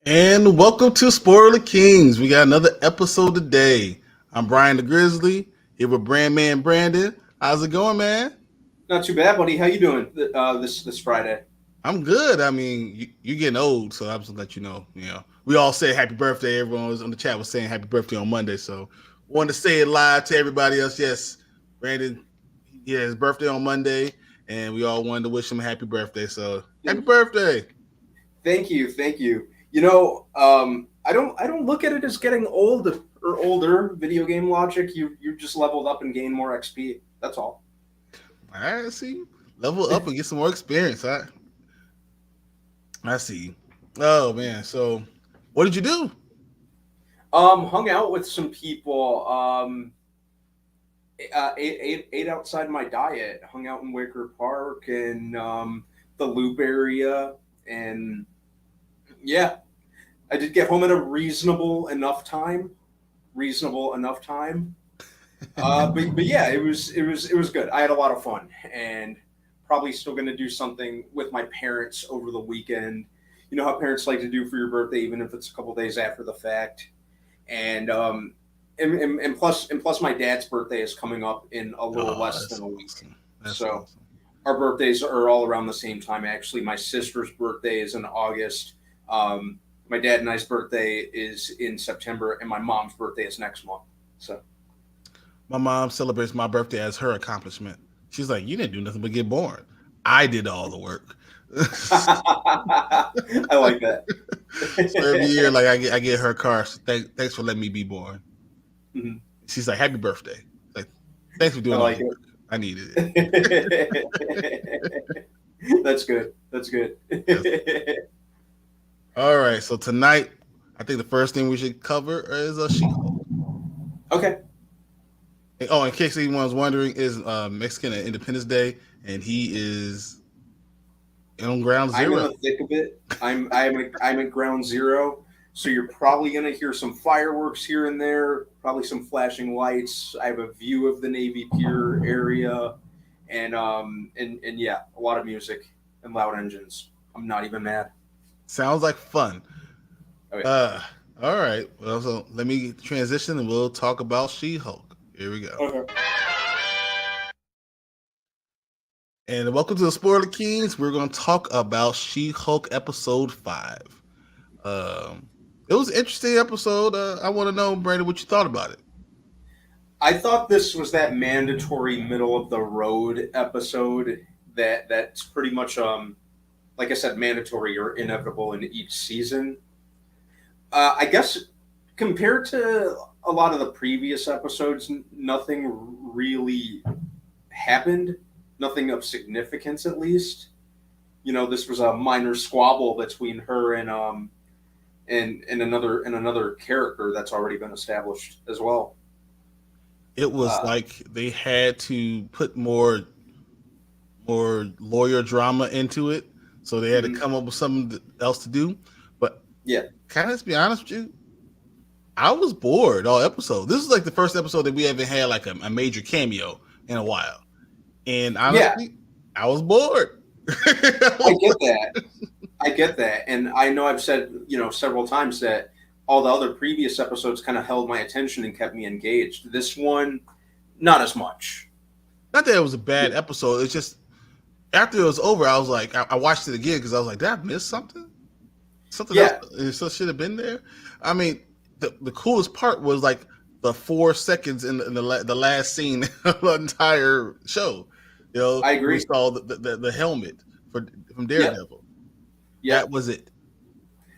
And welcome to Spoiler Kings. We got another episode today. I'm Brian the Grizzly, here with Brand Man Brandon. How's it going, man? Not too bad, buddy. How you doing this Friday? I'm good. I mean, you're getting old, so I'm just gonna let you know. We all say happy birthday. Everyone was on the chat was saying happy birthday on Monday, so wanted to say it live to everybody else. Yes, Brandon, he had his birthday on Monday, and we all wanted to wish him a happy birthday. So happy birthday! Thank you, thank you. I don't look at it as getting old or older. Video game logic, you just leveled up and gained more XP. That's all. All right, see, level up and get some more experience. I see. Oh man, so what did you do? Hung out with some people. Ate outside my diet. Hung out in Wicker Park and the Loop area, and yeah, I did get home at a reasonable enough time. Reasonable enough time. But yeah, it was good. I had a lot of fun, and probably still going to do something with my parents over the weekend. You know how parents like to do for your birthday, even if it's a couple days after the fact. And plus my dad's birthday is coming up in a little less than a week. Awesome. That's So awesome. our birthdays are all around the same time. Actually, my sister's birthday is in August. My dad and I's birthday is in September, and my mom's birthday is next month. So My mom celebrates my birthday as her accomplishment. She's like, "You didn't do nothing but get born. I did all the work." I like that. So every year, like I get her car. Thanks for letting me be born. Mhm. She's like, "Happy birthday!" Like, thanks for I doing all like the work. I needed it. it. That's good. That's good. All right, so tonight, I think the first thing we should cover is a She-Hulk. Okay. Oh, in case anyone's wondering, is Mexican Independence Day, and he is on ground I'm in zero. the thick of it. I'm at ground zero. So you're probably gonna hear some fireworks here and there, probably some flashing lights. I have a view of the Navy Pier area, and yeah, a lot of music and loud engines. I'm not even mad. Sounds like fun. Oh yeah. Uh, all right. Well, so let me transition, and we'll talk about She-Hulk. Here we go. Okay. And welcome to the Spoiler Kings. We're going to talk about She-Hulk episode 5. Um, it was an interesting episode. I want to know, Brandon, what you thought about it. I thought this was that mandatory middle of the road episode that's pretty much like I said, mandatory or inevitable in each season. I guess compared to a lot of the previous episodes, nothing really happened. Nothing of significance, at least. You know, this was a minor squabble between her and another character that's already been established as well. It was Uh, like they had to put more lawyer drama into it, so they had to mhm. come up with something else to do. But Yeah, can I just be honest with you? I was bored all episode. This is like the first episode that we haven't had like a major cameo in a while. And yeah, honestly, I was bored. I get that. I get that, and I know I've said several times that all the other previous episodes kind of held my attention and kept me engaged. This one, not as much. Not that it was a Yeah, bad episode. It's just after it was over, I was like, I watched it again because I was like, did I miss something? Something else yeah, should have been there. I mean, the coolest part was like the 4 seconds in the last scene of the entire show. I We agree. saw the helmet from Yeah, Daredevil. yeah, That was it.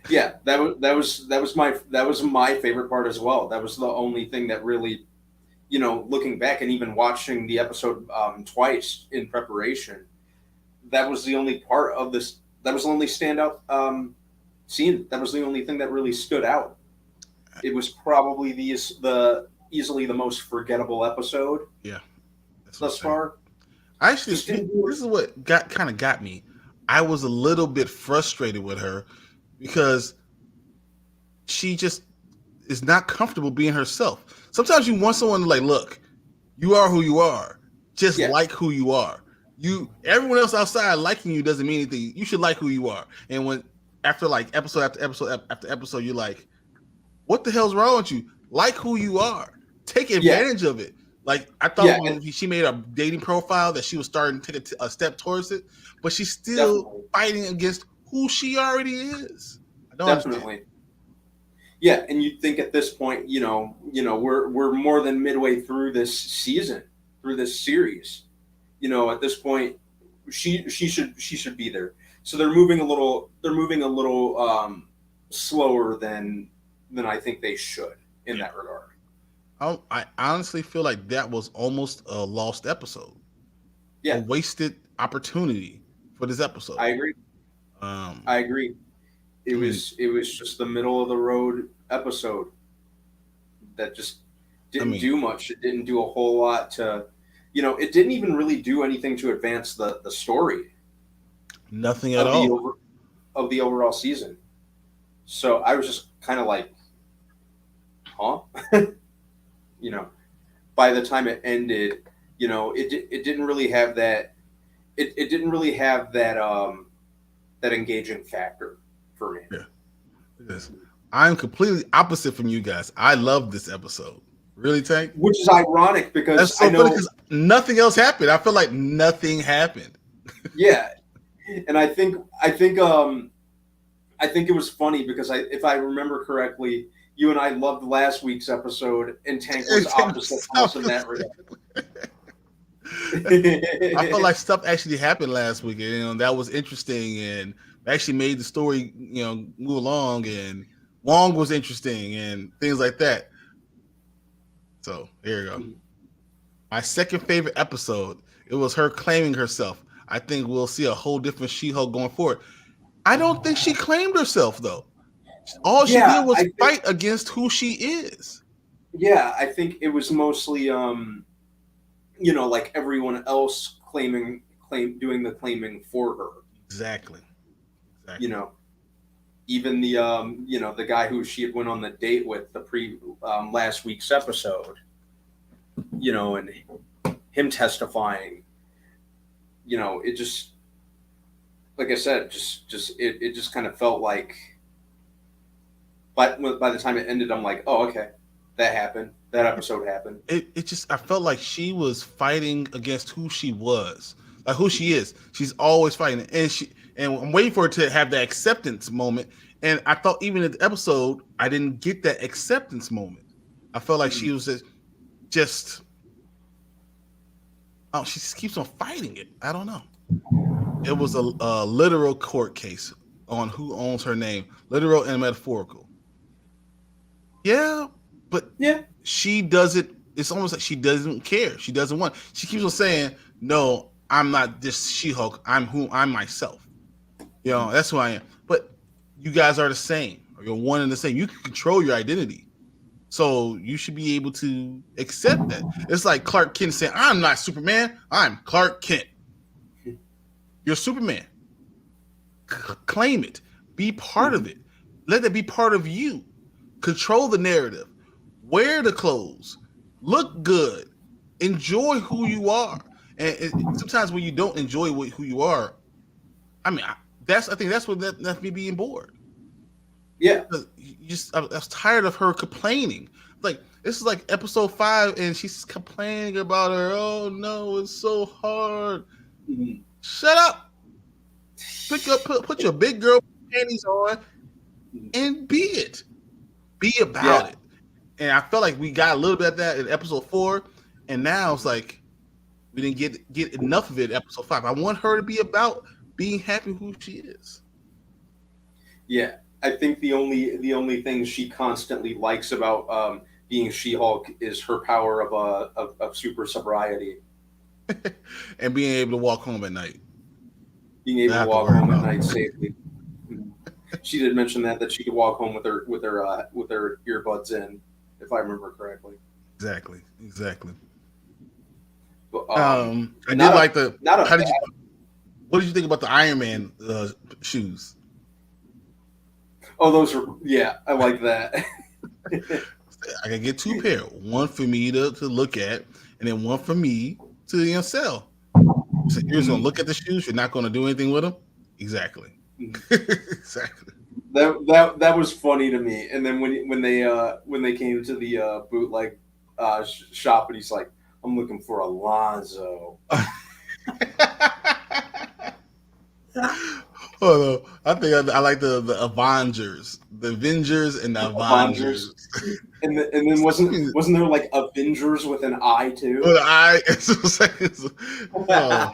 yeah. That was my favorite part as well. That was the only thing that really, looking back and even watching the episode twice in preparation, that was the only part of this. That was the only standout scene. That was the only thing that really stood out. It was probably the easily the most forgettable episode Yeah, that's what I'm thus saying. far. Actually, Just didn't do this is what got me. I was a little bit frustrated with her because she just is not comfortable being herself. Sometimes you want someone to like, look, you are who you are. Just Yeah, like who you are. You everyone else outside liking you doesn't mean anything. You should like who you are. And when after like episode after episode after episode, you're like, what the hell's wrong with you? Like who you are. Take Yeah, advantage of it. Like I thought yeah, when she made a dating profile that she was starting to take a step towards it, but she's still definitely, fighting against who she already is. I don't understand. definitely. Yeah, and you'd think at this point, we're more than midway through this season, through this series. At this point, she should be there. So they're moving a little slower than I think they should in that regard. I honestly feel like that was almost a lost episode, a Yeah, wasted opportunity for this episode. I agree. Um, I agree. It I mean, was it was just the middle of the road episode that just I didn't mean, do much. It didn't do a whole lot to, it didn't even really do anything to advance the story nothing at of the all. over of the overall season. So I was just kind of like, huh? you know, by the time it ended, it didn't really have that. It didn't really have that engaging factor for me. Yeah, it is. I'm completely opposite from you guys. I love this episode. Really, Tank? Which is ironic because That's I so funny know, because nothing else happened. I feel like nothing happened. yeah, and I think it was funny because if I remember correctly, you and I loved last week's episode, and Tank was opposite us in that regard. I felt like stuff actually happened last week, and that was interesting, and actually made the story, move along, and Wong was interesting, and things like that. So here you go. My second favorite episode. It was her claiming herself. I think we'll see a whole different She-Hulk going forward. I don't think she claimed herself though. All she yeah, did was I think, fight against who she is. yeah, I think it was mostly like everyone else doing the claiming for her. Exactly. You Exactly. know, even the guy who she had went on the date with the pre last week's episode. And him testifying. It just, like I said, it just kind of felt like. But by the time it ended, I'm like, oh, okay, that happened. That episode happened. It just I felt like she was fighting against who she was, like who she is. She's always fighting, and I'm waiting for her to have that acceptance moment. And I thought even in the episode, I didn't get that acceptance moment. I felt like she Mhm. was just oh, she just keeps on fighting it. I don't know. It was a literal court case on who owns her name, literal and metaphorical. Yeah, but Yeah. she doesn't. It's almost like she doesn't care. She doesn't want. She keeps on saying, "No, I'm not this She-Hulk. I'm who I'm myself. That's who I am." But you guys are the same. You're one and the same. You can control your identity, so you should be able to accept that. It's like Clark Kent saying, "I'm not Superman. I'm Clark Kent." You're Superman. Claim it. Be part of Mhm. it. Let it be part of you. Control the narrative. Wear the clothes. Look good. Enjoy who you are. And sometimes when you don't enjoy who you are, I mean, I think that's what that's me being bored. Yeah. I was tired of her complaining. Like this is like episode 5, and she's complaining about her. Oh no, it's so hard. Mhm. Shut up. Put your big girl panties on and be it. Be about Yeah. it. And I felt like we got a little bit of that in episode 4, and now it's like we didn't get enough of it in episode 5. I want her to be about being happy who she is. Yeah. I think the only thing she constantly likes about being She-Hulk is her power of super sobriety, And being able to walk home at night. being able Not to have to walk worry home at about night safely. Mhm. She did mention that she could walk home with her earbuds in, if I remember correctly. exactly. But, I did not a like the not a how bad. did you what did you think about the Iron Man shoes? Oh, those are, yeah. I like that. I can get 2 pair, one for me to look at, and then one for me to sell. So you're just gonna Mhm. look at the shoes. You're not gonna do anything with them. Exactly. Mhm. Exactly. That was funny to me. And then when they came to the bootleg shop, and he's like, "I'm looking for Alonzo." Oh no, I think I like the Avengers, the Avengers and the Avengers, Avengers. and then wasn't there like Avengers with an I too? But I, oh,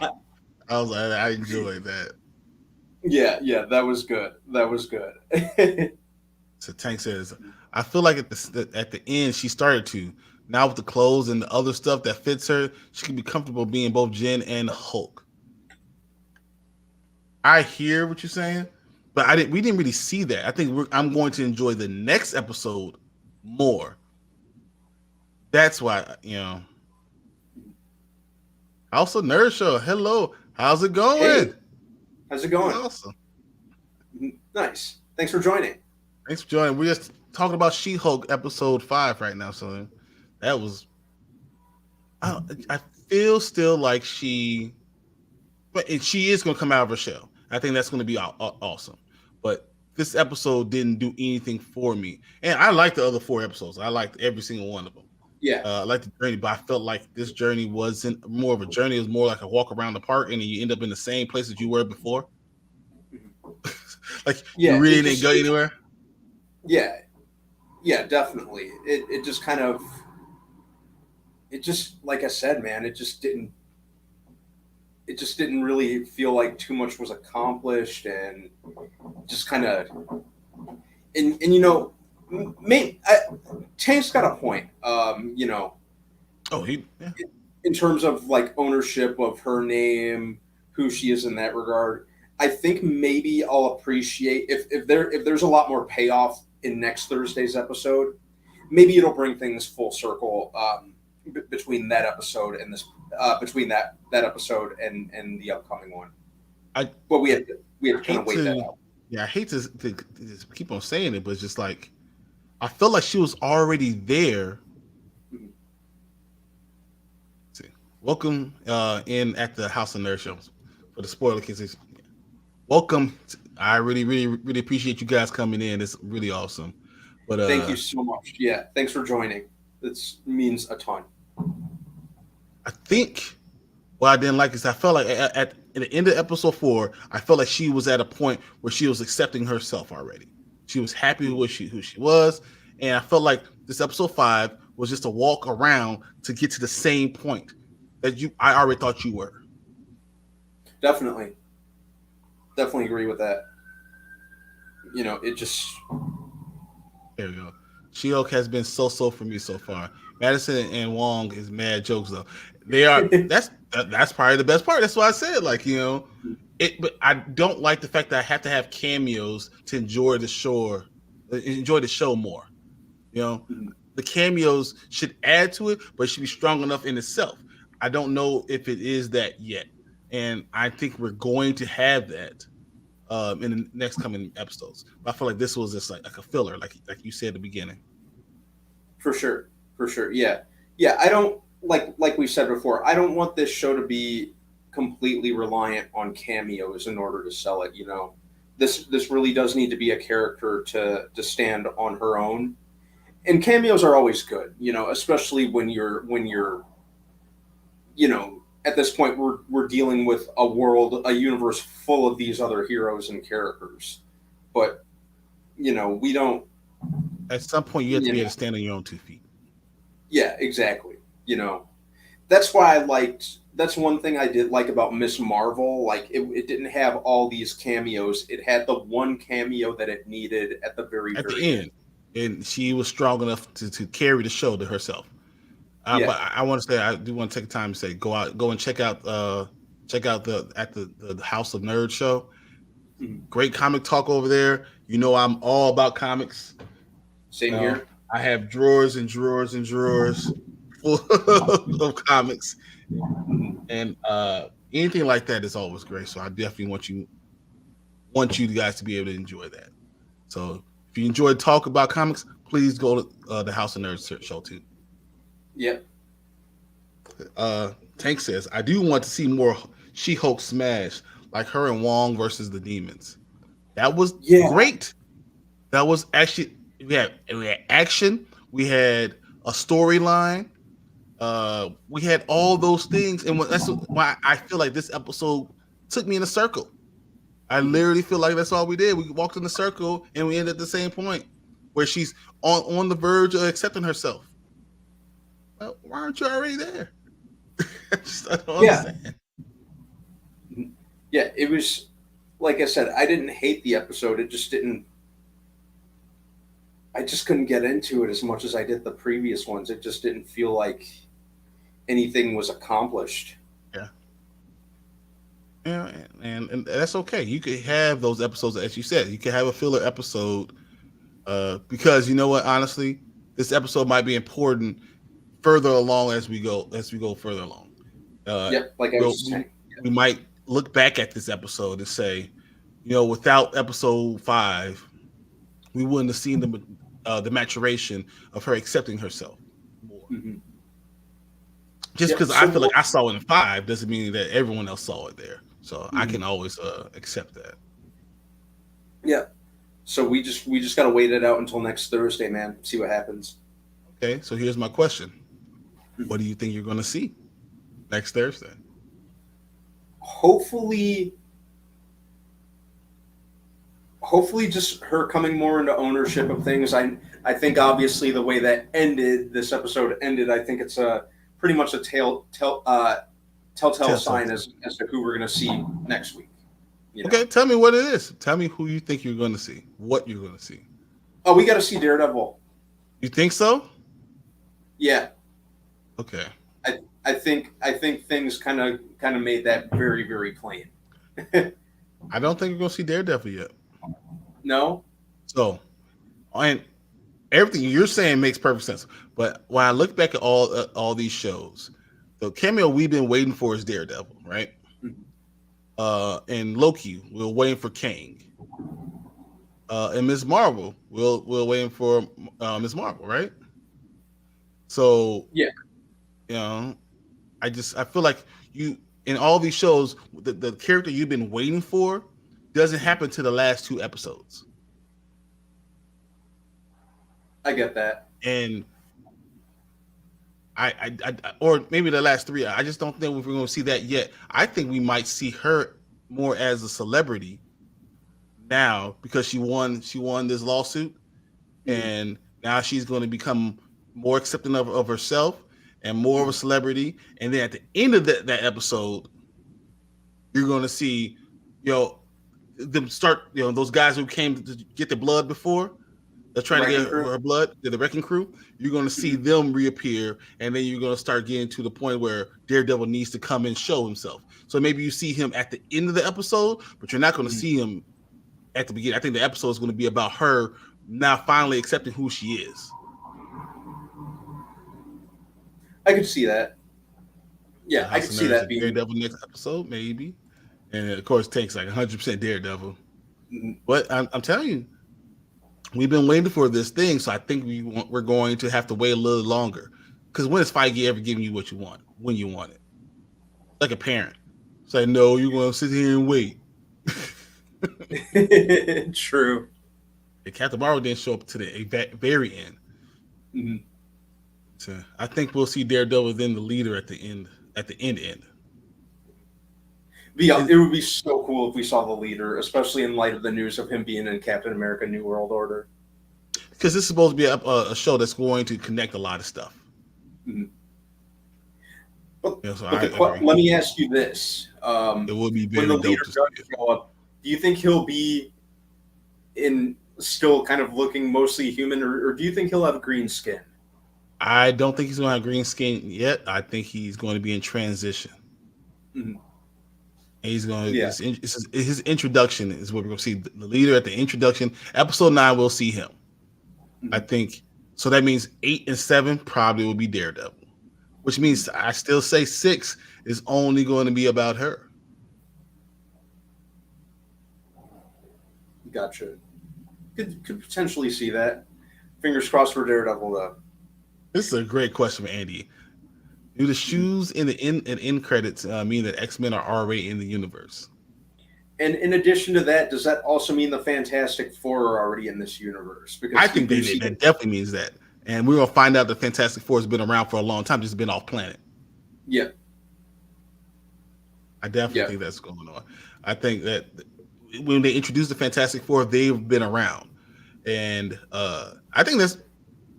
I was like, I enjoyed that. Yeah, yeah, that was good. That was good. So Tank says, I feel like at the end she started to. Now with the clothes and the other stuff that fits her, she can be comfortable being both Jen and Hulk. I hear what you're saying, but I didn't. We didn't really see that. I think I'm going to enjoy the next episode more. That's why Also, Nerd Show. Hello, how's it Hey, going? how's it going? Awesome. Nice. Thanks for joining. Thanks for joining. We're just talking about She-Hulk episode 5 right now. So that was. I feel still like but she is going to come out of her shell. I think that's going to be awesome. But this episode didn't do anything for me, and I like the other 4 episodes. I liked every single one of them. Yeah. I like the journey, but I felt like this journey wasn't more of a journey. It was more like a walk around the park, and then you end up in the same place that you were before. Like you Yeah, really didn't go anywhere. yeah, yeah, definitely. It just kind of, it just, like I said, man, it just didn't really feel like too much was accomplished, and just kind of, and Tank's got a point. Oh, yeah. In terms of like ownership of her name, who she is in that regard. I think maybe I'll appreciate if there's a lot more payoff in next Thursday's episode. Maybe it'll bring things full circle between that episode and this between that episode and the upcoming one. I But we have to kind hate of wait that to out. yeah, I hate to just keep on saying it, but it's just like I felt like she was already there. Mhm. Let's see, welcome in at the House of Nerd Shows for the spoiler kids. Welcome. I really, really, really appreciate you guys coming in. It's really awesome. But Thank you so much. Yeah, thanks for joining. This means a ton. I think what I didn't like is I felt like at the end of episode 4, I felt like she was at a point where she was accepting herself already. She was happy with who she was, and I felt like this episode 5 was just a walk around to get to the same point that I already thought you were. Definitely, definitely agree with that. It just There we go. She-Hulk has been so for me so far. Madison and Wong is mad jokes though. They are that's probably the best part. That's why I said it. But I don't like the fact that I have to have cameos to enjoy the show more. You know, the cameos should add to it, but it should be strong enough in itself. I don't know if it is that yet, and I think we're going to have that in the next coming episodes. But I feel like this was just like a filler, like you said at the beginning. For sure, yeah, yeah. I don't like we said before. I don't want this show to be completely reliant on cameos in order to sell it. This really does need to be a character to stand on her own. And cameos are always good, especially when you're at this point we're dealing with a universe full of these other heroes and characters. But we don't. At some point, you have to You be know, able to stand on your own 2 feet. yeah, exactly. That's why I liked. That's one thing I did like about Miss Marvel. Like it didn't have all these cameos. It had the one cameo that it needed at the very At very the end. end, and she was strong enough to carry the show to herself. Yeah. But I want to say I do want to take time to say go and check out the House of Nerd show. Mhm. Great comic talk over there. I'm all about comics. Same Uh, here. I have drawers and drawers and drawers full of comics, Mhm. and anything like that is always great. So I definitely want you guys to be able to enjoy that. So if you enjoy talk about comics, please go to the House of Nerds show too. Yep. Tank says, I do want to see more She-Hulk smash, like her and Wong versus the demons. That was Yeah. great. That was actually we had action, we had a storyline, we had all those things, and that's why I feel like this episode took me in a circle. I literally feel like that's all we did. We walked in a circle and we ended at the same point where she's on the verge of accepting herself. Well, why aren't you already there? I don't Yeah, understand. yeah. It was like I said. I didn't hate the episode. It just didn't. I just couldn't get into it as much as I did the previous ones. It just didn't feel like anything was accomplished. Yeah. Yeah, and that's okay. You could have those episodes, as you said. You could have a filler episode, because you know what? Honestly, this episode might be important further along as we go further along. Uh, Yep, like I we'll, was we saying. we might look back at this episode and say, without episode 5, we wouldn't have seen the maturation of her accepting herself more. Hmm. Just Yep. because I feel like I saw it in 5 doesn't mean that everyone else saw it there. So I Mhm. can always accept that. Yeah. So we just gotta wait it out until next Thursday, man. See what happens. Okay, so here's my question: what do you think you're going to see next Thursday? Hopefully, hopefully, just her coming more into ownership of things. I think obviously the way that this episode ended, I think it's a pretty much a telltale Tell sign us. as to who we're gonna see next week. You know. Okay, tell me what it is. Tell me who you think you're going to see. What you're going to see. Oh, we got to see Daredevil. You think so? Yeah, Okay. I think things kind of made that very very plain. I don't think you're going to see Daredevil yet. No. So, and everything you're saying makes perfect sense. But when I look back at all these shows, the cameo we've been waiting for is Daredevil, right? Mhm. And Loki, we're waiting for Kang. And Ms. Marvel, we're waiting for Ms. Marvel, right? So, Yeah. you know, I feel like you in all these shows, the character you've been waiting for doesn't happen to the last 2 episodes. I get that. And or maybe the last 3. I just don't think we're going to see that yet. I think we might see her more as a celebrity now because she won this lawsuit, Mhm. and now she's going to become more accepting of herself and more of a celebrity. And then at the end of that episode, you're going to see, them start, those guys who came to get the blood before. They're The trying to Wrecking get Crew. her blood, the Wrecking Crew. You're going to see Mhm. them reappear, and then you're going to start getting to the point where Daredevil needs to come and show himself. So maybe you see him at the end of the episode, but you're not going to Mhm. see him at the beginning. I think the episode is going to be about her now finally accepting who she is. I could see that. The Yeah, I House could of see Nerds that and being. Daredevil next episode, maybe. And of course, takes like 100% Daredevil. Mhm. But I'm telling you, we've been waiting for this thing, so I think we're going to have to wait a little longer. Because when is Feige ever giving you what you want when you want it? Like a parent. Say, no, you're going to sit here and wait. True. And Captain Marvel didn't show up to the very end. Mhm. So I think we'll see Daredevil then the leader at the end. At the end. It would be so cool if we saw the leader, especially in light of the news of him being in Captain America: New World Order. Because this is supposed to be a show that's going to connect a lot of stuff. Mhm. But, So but I agree. let me ask you this: It would be when the very dope leader to see does it. show up, do you think he'll be in still kind of looking mostly human, or do you think he'll have green skin? I don't think he's going to have green skin yet. I think he's going to be in transition. Mhm. And he's going to Yeah. his introduction is what we're going to see. The leader at the introduction. Episode 9, we'll see him. I Mhm. think so. That means 8 and 7 probably will be Daredevil, which means I still say 6 is only going to be about her. Gotcha. Could potentially see that. Fingers crossed for Daredevil, though. This is a great question for Andy. Do the shoes in the end credits mean that X-Men are already in the universe? And in addition to that, does that also mean the Fantastic Four are already in this universe? I Because we think do they see, that definitely means that, and we're gonna find out the Fantastic Four has been around for a long time, just been off planet. yeah, I definitely yeah, think that's going on. I think that when they introduced the Fantastic Four, they've been around, and I think that's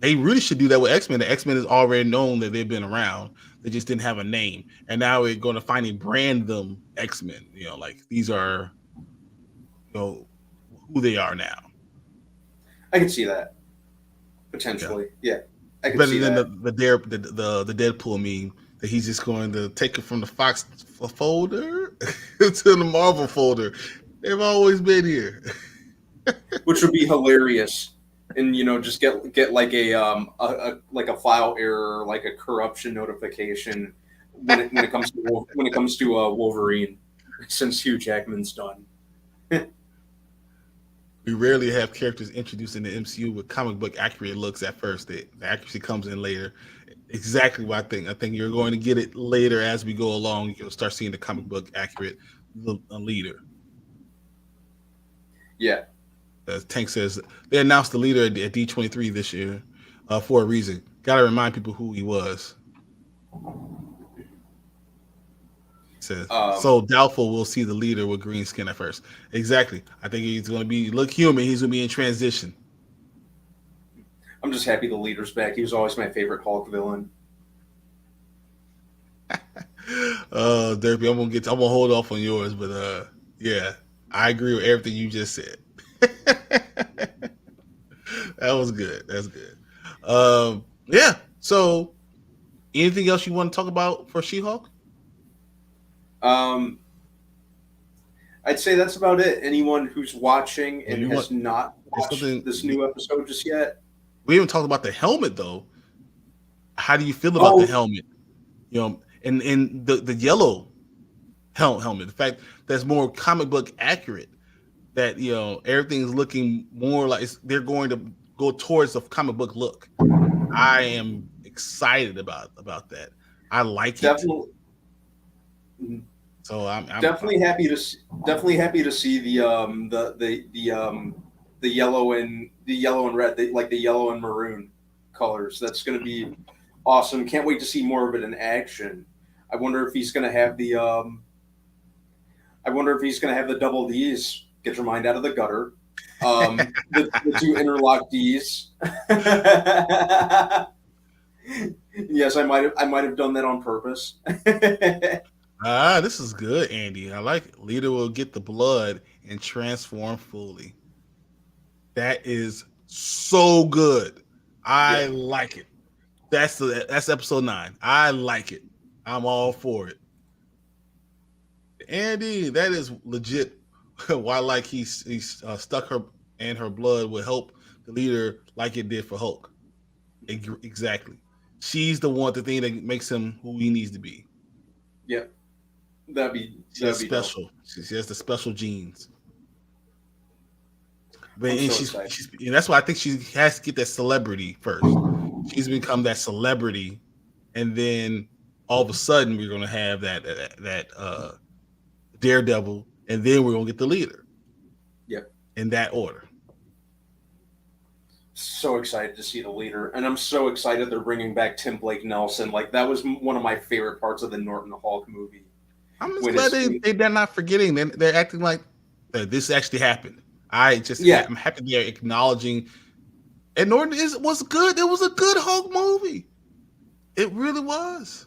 they really should do that with X Men. The X Men is already known that they've been around. They just didn't have a name, and now we're going to finally brand them X Men. Like these are you know who they are now. I can see that Yeah, potentially. Yeah, I it's can better see than that. the Deadpool meme that he's just going to take it from the Fox folder to the Marvel folder. They've always been here. Which would be hilarious. And just get like a like a file error, like a corruption notification when it comes to Wolverine, since Hugh Jackman's done. We rarely have characters introduced in the MCU with comic book accurate looks at first. The accuracy comes in later. Exactly what I think. I think you're going to get it later as we go along. You'll start seeing the comic book accurate leader. Yeah, As Tank says, they announced the leader at D23 this year for a reason. Got to remind people who he was. He says, um, so doubtful we'll see the leader with green skin at first. Exactly. I think he's going to look human. He's going to be in transition. I'm just happy the leader's back. He was always my favorite Hulk villain. Derpy, I'm gonna hold off on yours, but yeah, I agree with everything you just said. That was good. That's good. Yeah. So, anything else you want to talk about for She-Hulk? Um, I'd say that's about it. Anyone who's watching Or and you want has not there's watched something this new episode just yet, we haven't talked about the helmet though. How do you feel about the oh, helmet? And the yellow helmet. The fact that's more comic book accurate. That everything's looking more like they're going to go towards the comic book look. I am excited about that. I like it. definitely, So definitely happy to see the yellow and red, like the yellow and maroon colors. That's going to be awesome. Can't wait to see more of it in action. I wonder if he's going to have the double D's. Get your mind out of the gutter. The two interlock D's. Yes, I might have done that on purpose. this is good, Andy. I like it. Leader will get the blood and transform fully. That is so good. Yeah. I like it. That's episode 9. I like it. I'm all for it. Andy, that is legit. Why like he's stuck her and her blood will help the leader like it did for Hulk. Exactly. She's the thing that makes him who he needs to be. Yeah. That'd be She's dope. special. She has the special genes. But I'm and so excited. and that's why I think she has to get that celebrity first. She's become that celebrity, and then all of a sudden we're gonna have that Daredevil, and then we're gonna get the leader. Yep. In that order. So excited to see the leader, and I'm so excited they're bringing back Tim Blake Nelson. Like that was one of my favorite parts of the Norton Hulk movie. I'm just glad they're not forgetting. They're acting like this actually happened. I'm happy they're acknowledging. And Norton was good. It was a good Hulk movie. It really was.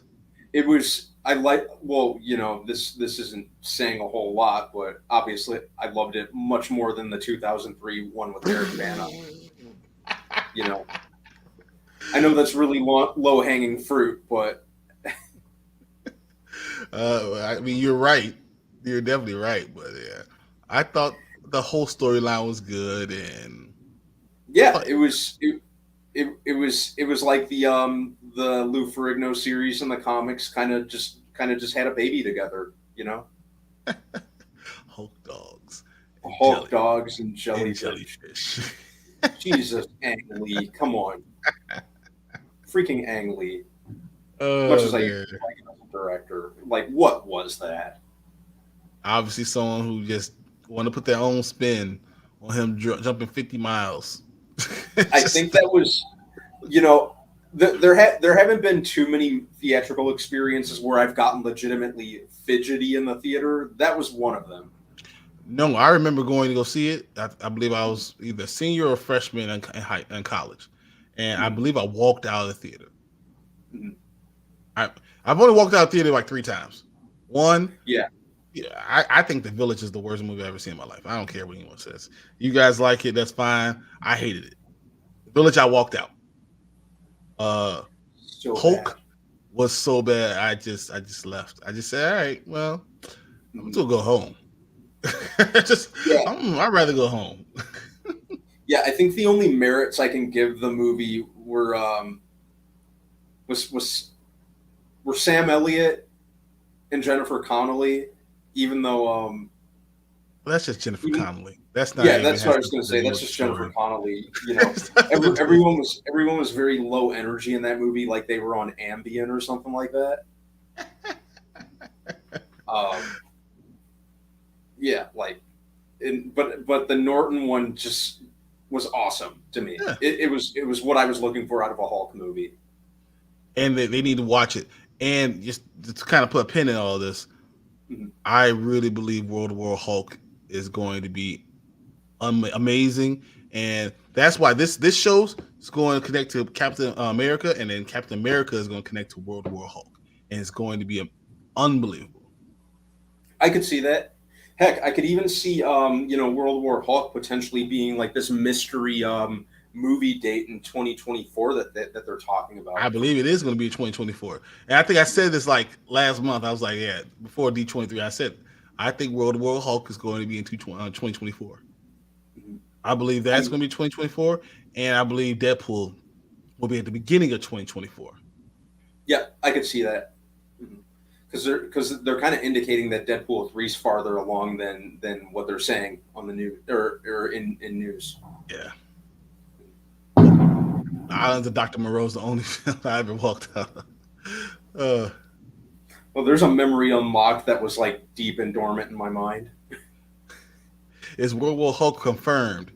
It was. I like. Well, this isn't saying a whole lot, but obviously I loved it much more than the 2003 one with Eric Bana. I know that's really low hanging fruit, but I mean, you're right. You're definitely right. But yeah, I thought the whole storyline was good, and yeah, it was. It was like the Lou Ferrigno series in the comics kind of just had a baby together, Hulk dogs, Hulk dogs and jellyfish. jellyfish. Jesus, Ang Lee, come on, freaking Ang Lee. Oh, Much as I man. like him as a director, like what was that? Obviously, someone who just want to put their own spin on him jumping 50 miles. I Just think that was, you know, there haven't been too many theatrical experiences where I've gotten legitimately fidgety in the theater. That was one of them. no, I remember going to go see it. I believe I was either senior or freshman in college, and I Mhm. believe I walked out of the theater. Mhm. I I've only walked out of the theater like 3 times. One, Yeah. yeah, I think The Village is the worst movie I've ever seen in my life. I don't care what anyone says. You guys like it, that's fine. I hated it. The Village, I walked out. Uh, So bad. Hulk was so bad. I just left. I just said, all right, well, I'm Mhm. gonna go home. just Yeah. I'd rather go home. Yeah. I think the only merits I can give the movie was were Sam Elliott and Jennifer Connelly, even though Well, that's just Jennifer even Connelly. That's not yeah, even that's what has I was going nothing to to say. do That's with the just Jennifer story. Connelly. It's nothing to do with Everyone was very low energy in that movie, like they were on Ambien or something like that. Um, yeah, like, but the Norton one just was awesome to me. yeah. It was what I was looking for out of a Hulk movie. And they need to watch it. And just to kind of put a pin in all of this, Mhm. I really believe World War Hulk is going to be amazing, and that's why this show's is going to connect to Captain America, and then Captain America is going to connect to World War Hulk, and it's going to be unbelievable. I could see that. Heck, I could even see World War Hulk potentially being like this mystery movie date in 2024 that they're talking I about. believe it is going to be 2024, and I think I said this like last month. I was like, yeah, before D23, I said I think World War Hulk is going to be in 2024. Mhm. I believe I that's mean, going to be 2024, and I believe Deadpool will be at the beginning of 2024. yeah, I could see that. Because they're kind of indicating that Deadpool 3's farther along than what they're saying on the news or in news. Yeah. Islands of Dr. Moreau is the only film I ever walked out of. Uh, Well, there's a memory unlocked that was like deep and dormant in my mind. is World War Hulk confirmed?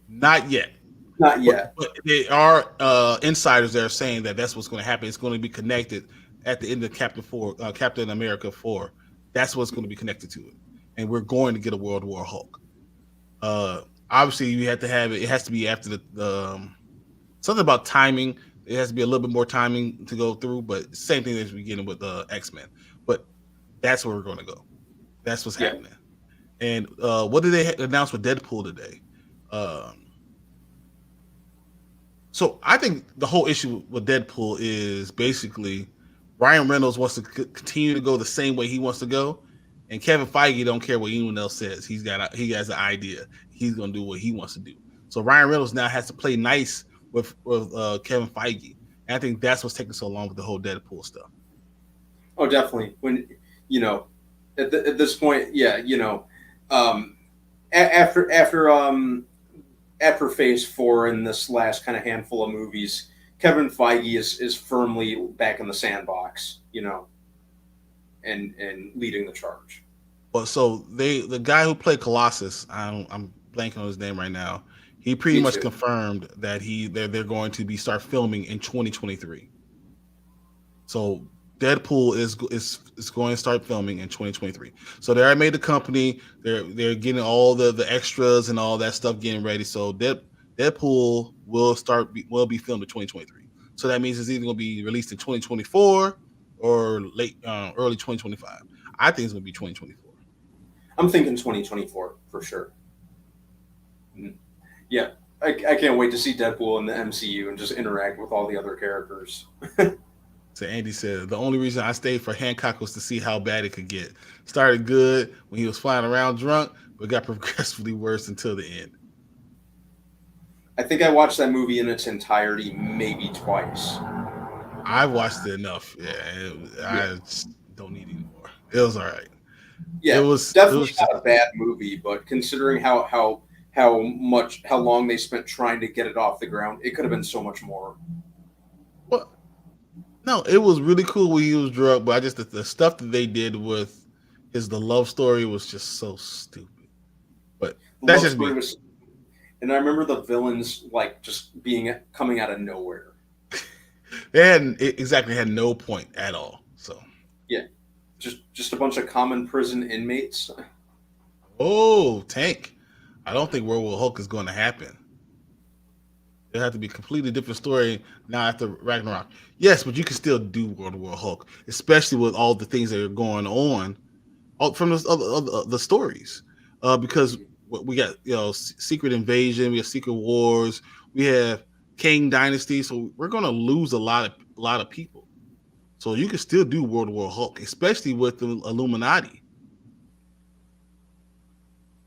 Not yet. Not But, yet. but there are insiders that are saying that that's what's going to happen. It's going to be connected at the end of Captain America 4. That's what's going to be connected to it. And we're going to get a World War Hulk. Uh, Obviously, you have to have it. It has to be after the something about timing. It has to be a little bit more timing to go through, but same thing as we getting with the X-Men. But that's where we're going to go. That's what's Yeah. happening. And what did they announce with Deadpool today? Um, so I think the whole issue with Deadpool is basically Ryan Reynolds wants to continue to go the same way he wants to go, and Kevin Feige don't care what anyone else says. He has an idea. He's going to do what he wants to do. So Ryan Reynolds now has to play nice with Kevin Feige, and I think that's what's taking so long with the whole Deadpool stuff. Oh, definitely. When you know, at this point, yeah, um, after Phase 4 in this last kind of handful of movies, Kevin Feige is firmly back in the sandbox, and leading the charge. But so the guy who played Colossus, I'm blanking on his name right now. He pretty Me much too. confirmed that they're going to be start filming in 2023. So Deadpool is going to start filming in 2023. So they already made the company. They're getting all the extras and all that stuff getting ready. So Deadpool will be filmed in 2023. So that means it's either going to be released in 2024 or late early 2025. I think it's going to be 2024. I'm thinking 2024 for sure. Mhm. Yeah, I can't wait to see Deadpool in the MCU and just interact with all the other characters. So Andy said the only reason I stayed for Hancock was to see how bad it could get. Started good when he was flying around drunk, but got progressively worse until the end. I think I watched that movie in its entirety maybe twice. I watched it enough. Yeah, Yeah, I just don't need anymore. It was all right. It yeah, was. It definitely was. Just, not a bad movie, but considering how long they spent trying to get it off the ground, it could have been so much more. well, no, it was really cool when he was drunk, but I just the stuff that they did with the love story was just so stupid. The That's love just story me. was, and I remember the villains like just being coming out of nowhere. They hadn't exactly had no point at all. So, Yeah, just a bunch of common prison inmates. oh, Tank. I don't think World War Hulk is going to happen. It have to be a completely different story now after Ragnarok. Yes, but you can still do World War Hulk, especially with all the things that are going on from the stories. Because we got Secret Invasion, we have Secret Wars, we have Kang Dynasty, so we're going to lose a lot of people. So you can still do World War Hulk, especially with the Illuminati.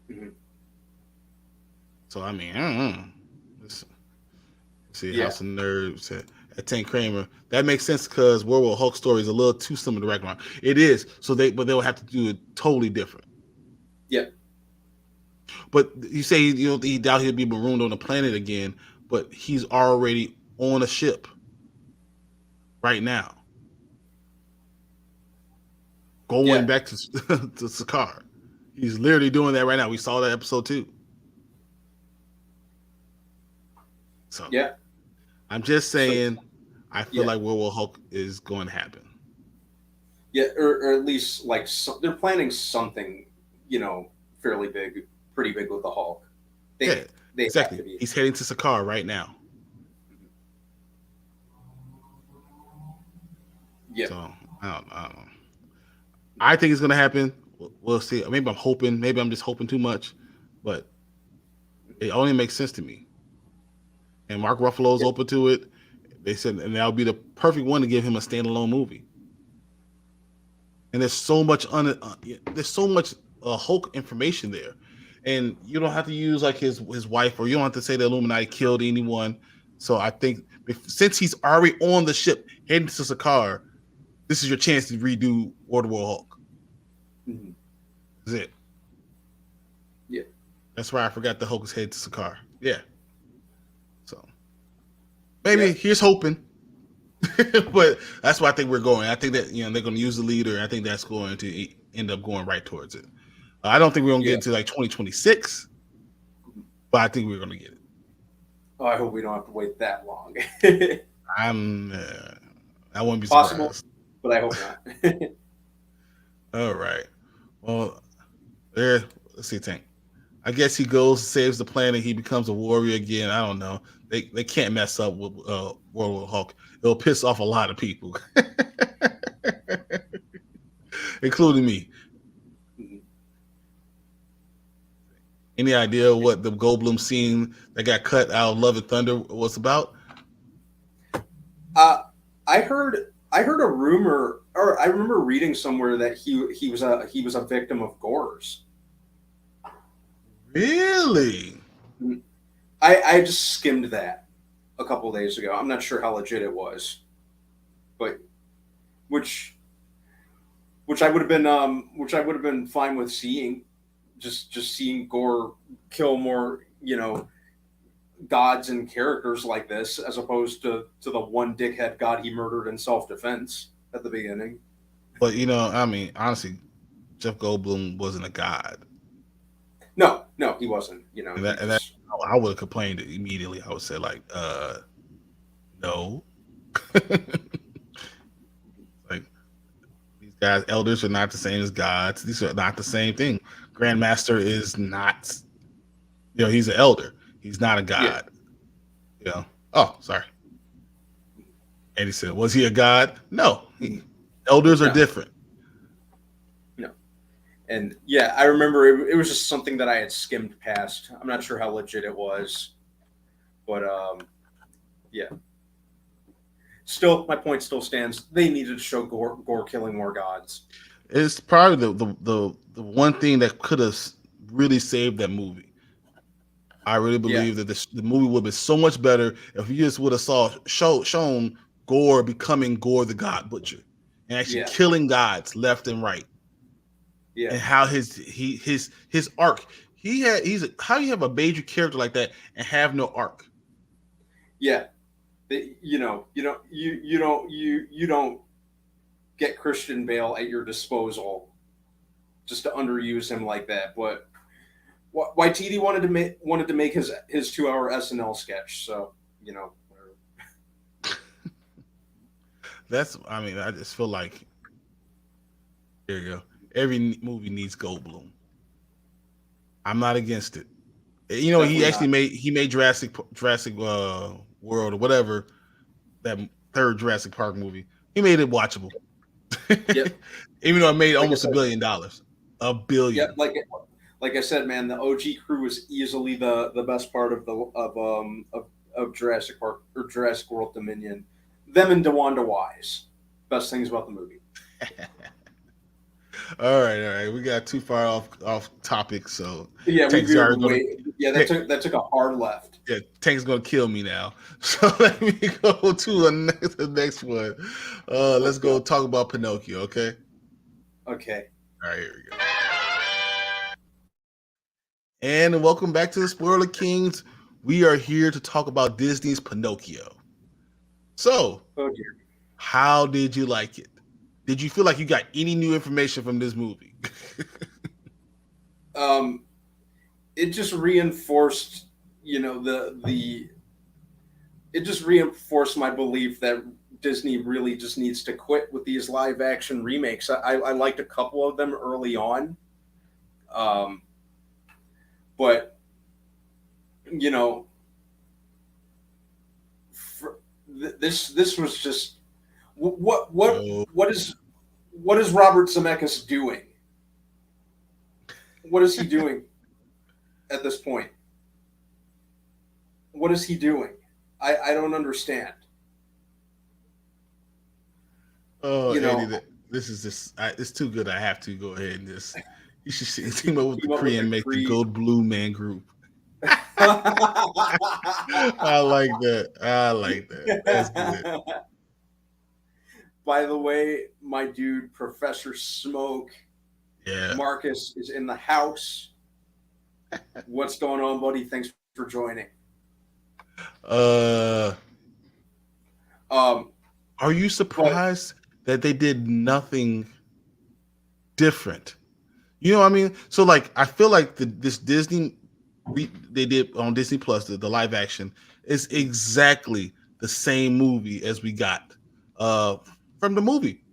Mhm. So I mean, I don't know. Let's see Yeah, House of Nerds at Tank Kramer. That makes sense because World War Hulk story is a little too similar to Ragnarok. It is. So they'll have to do it totally different. yeah, But you say he doubt he'll be marooned on a planet again, but he's already on a ship right now, going yeah, back to to Sakaar. He's literally doing that right now. We saw that episode 2. So yeah. I'm just So saying, I feel yeah, like World War Hulk is going to happen. yeah, or at least like they're planning something, you know, fairly big, pretty big with the Hulk. Yeah, They have exactly. to be. He's heading to Sakaar right now. Yeah, So I don't know. I think it's going to happen. We'll see. Maybe I'm hoping. Maybe I'm just hoping too much, but it only makes sense to me. And Mark Ruffalo's yeah, open to it. They said, and that'll be the perfect one to give him a standalone movie. And there's so much Hulk information there, and you don't have to use like his wife, or you don't have to say the Illuminati killed anyone. So I think since he's already on the ship heading to Sakaar, this is your chance to redo World War Hulk. mhm, That's it. yeah, That's why I forgot the Hulk is headed to Sakaar. Yeah. So yeah. maybe here's hoping. But that's why I think we're going. I think that they're going to use the leader. I think that's going to end up going right towards it. I don't think we're going to get Yeah. into like 2026, but I think we're going to get it. Oh, I hope we don't have to wait that long. I'm. I wouldn't be Possible, surprised. but I hope not. All right. Well, there. Let's see, Tank. I guess he goes, saves the planet. He becomes a warrior again. I don't know. They can't mess up with World War Hulk. It'll piss off a lot of people, including me. Any idea what the Goldblum scene that got cut out of Love and Thunder was about? uh, I heard a rumor, or I remember reading somewhere that he was a victim of gores. Really? I just skimmed that a couple of days ago. I'm not sure how legit it was, but which which I would have been fine with seeing, just seeing Gore kill more, gods and characters like this, as opposed to the one dickhead god he murdered in self defense at the beginning. But I mean, honestly, Jeff Goldblum wasn't a god, No, no, he wasn't. He and that just I would have complained immediately. I would say like, no, like these guys, elders are not the same as gods. These are not the same thing. Grandmaster is not, he's an elder. He's not a yeah, god. You know. Oh, sorry. And he said, was he a god? No. Elders are no, different. no. And yeah, I remember it was just something that I had skimmed past. I'm not sure how legit it was, but yeah. Still, my point still stands. They needed to show Gore killing more gods. It's probably the one thing that could have really saved that movie. I really Yeah, believe that the movie would have been so much better if you just would have shown Gore becoming Gore the God Butcher and actually yeah, killing gods left and right, yeah, and how his arc. How do you have a major character like that and have no arc? yeah. You don't get Christian Bale at your disposal just to underuse him like that. But YTD wanted to make his 2 hour SNL sketch. So you know, I mean, I just feel like there you go. Every movie needs Goldblum. I'm not against it. You know, definitely not. he made Jurassic World or whatever, that third Jurassic Park movie. He made it watchable. Yep. Even though it made Like I almost said, $1 billion. A yep. billion. Like I said, man, the OG crew was easily the best part of Jurassic Park or Jurassic World Dominion. Them and DeWanda Wise, best things about the movie. All right. We got too far off topic, so Yeah, we Tank's veered already gonna way. Yeah, Tank, that took a hard left. yeah, Tank's gonna kill me now. So let me go to the next one. Let's Let's go go. talk about Pinocchio, okay? Okay. All right, here we go. And welcome back to the Spoiler Kings. We are here to talk about Disney's Pinocchio. So, Oh dear. how did you like it? Did you feel like you got any new information from this movie? Um, it just reinforced, you know, the it just reinforced my belief that Disney really just needs to quit with these live action remakes. I liked a couple of them early on, um, but you know, this was just what what Oh, what is what is Robert Zemeckis doing? What is he doing at this point? What is he doing? I don't understand. oh, You Eddie, know, this is just it's too good. I have to go ahead and just you should team up with the team up with Korean, the make the Cree. Gold Blue Man group. I like that. I like that. That's good. By the way, my dude, Professor Smoke, Yeah. Marcus is in the house. What's going on, buddy? Thanks for joining. Uh, Um, are you but surprised that they did nothing different? You know what I mean? So like, I feel like this Disney they did on Disney Plus, the live action is exactly the same movie as we got uh from the movie.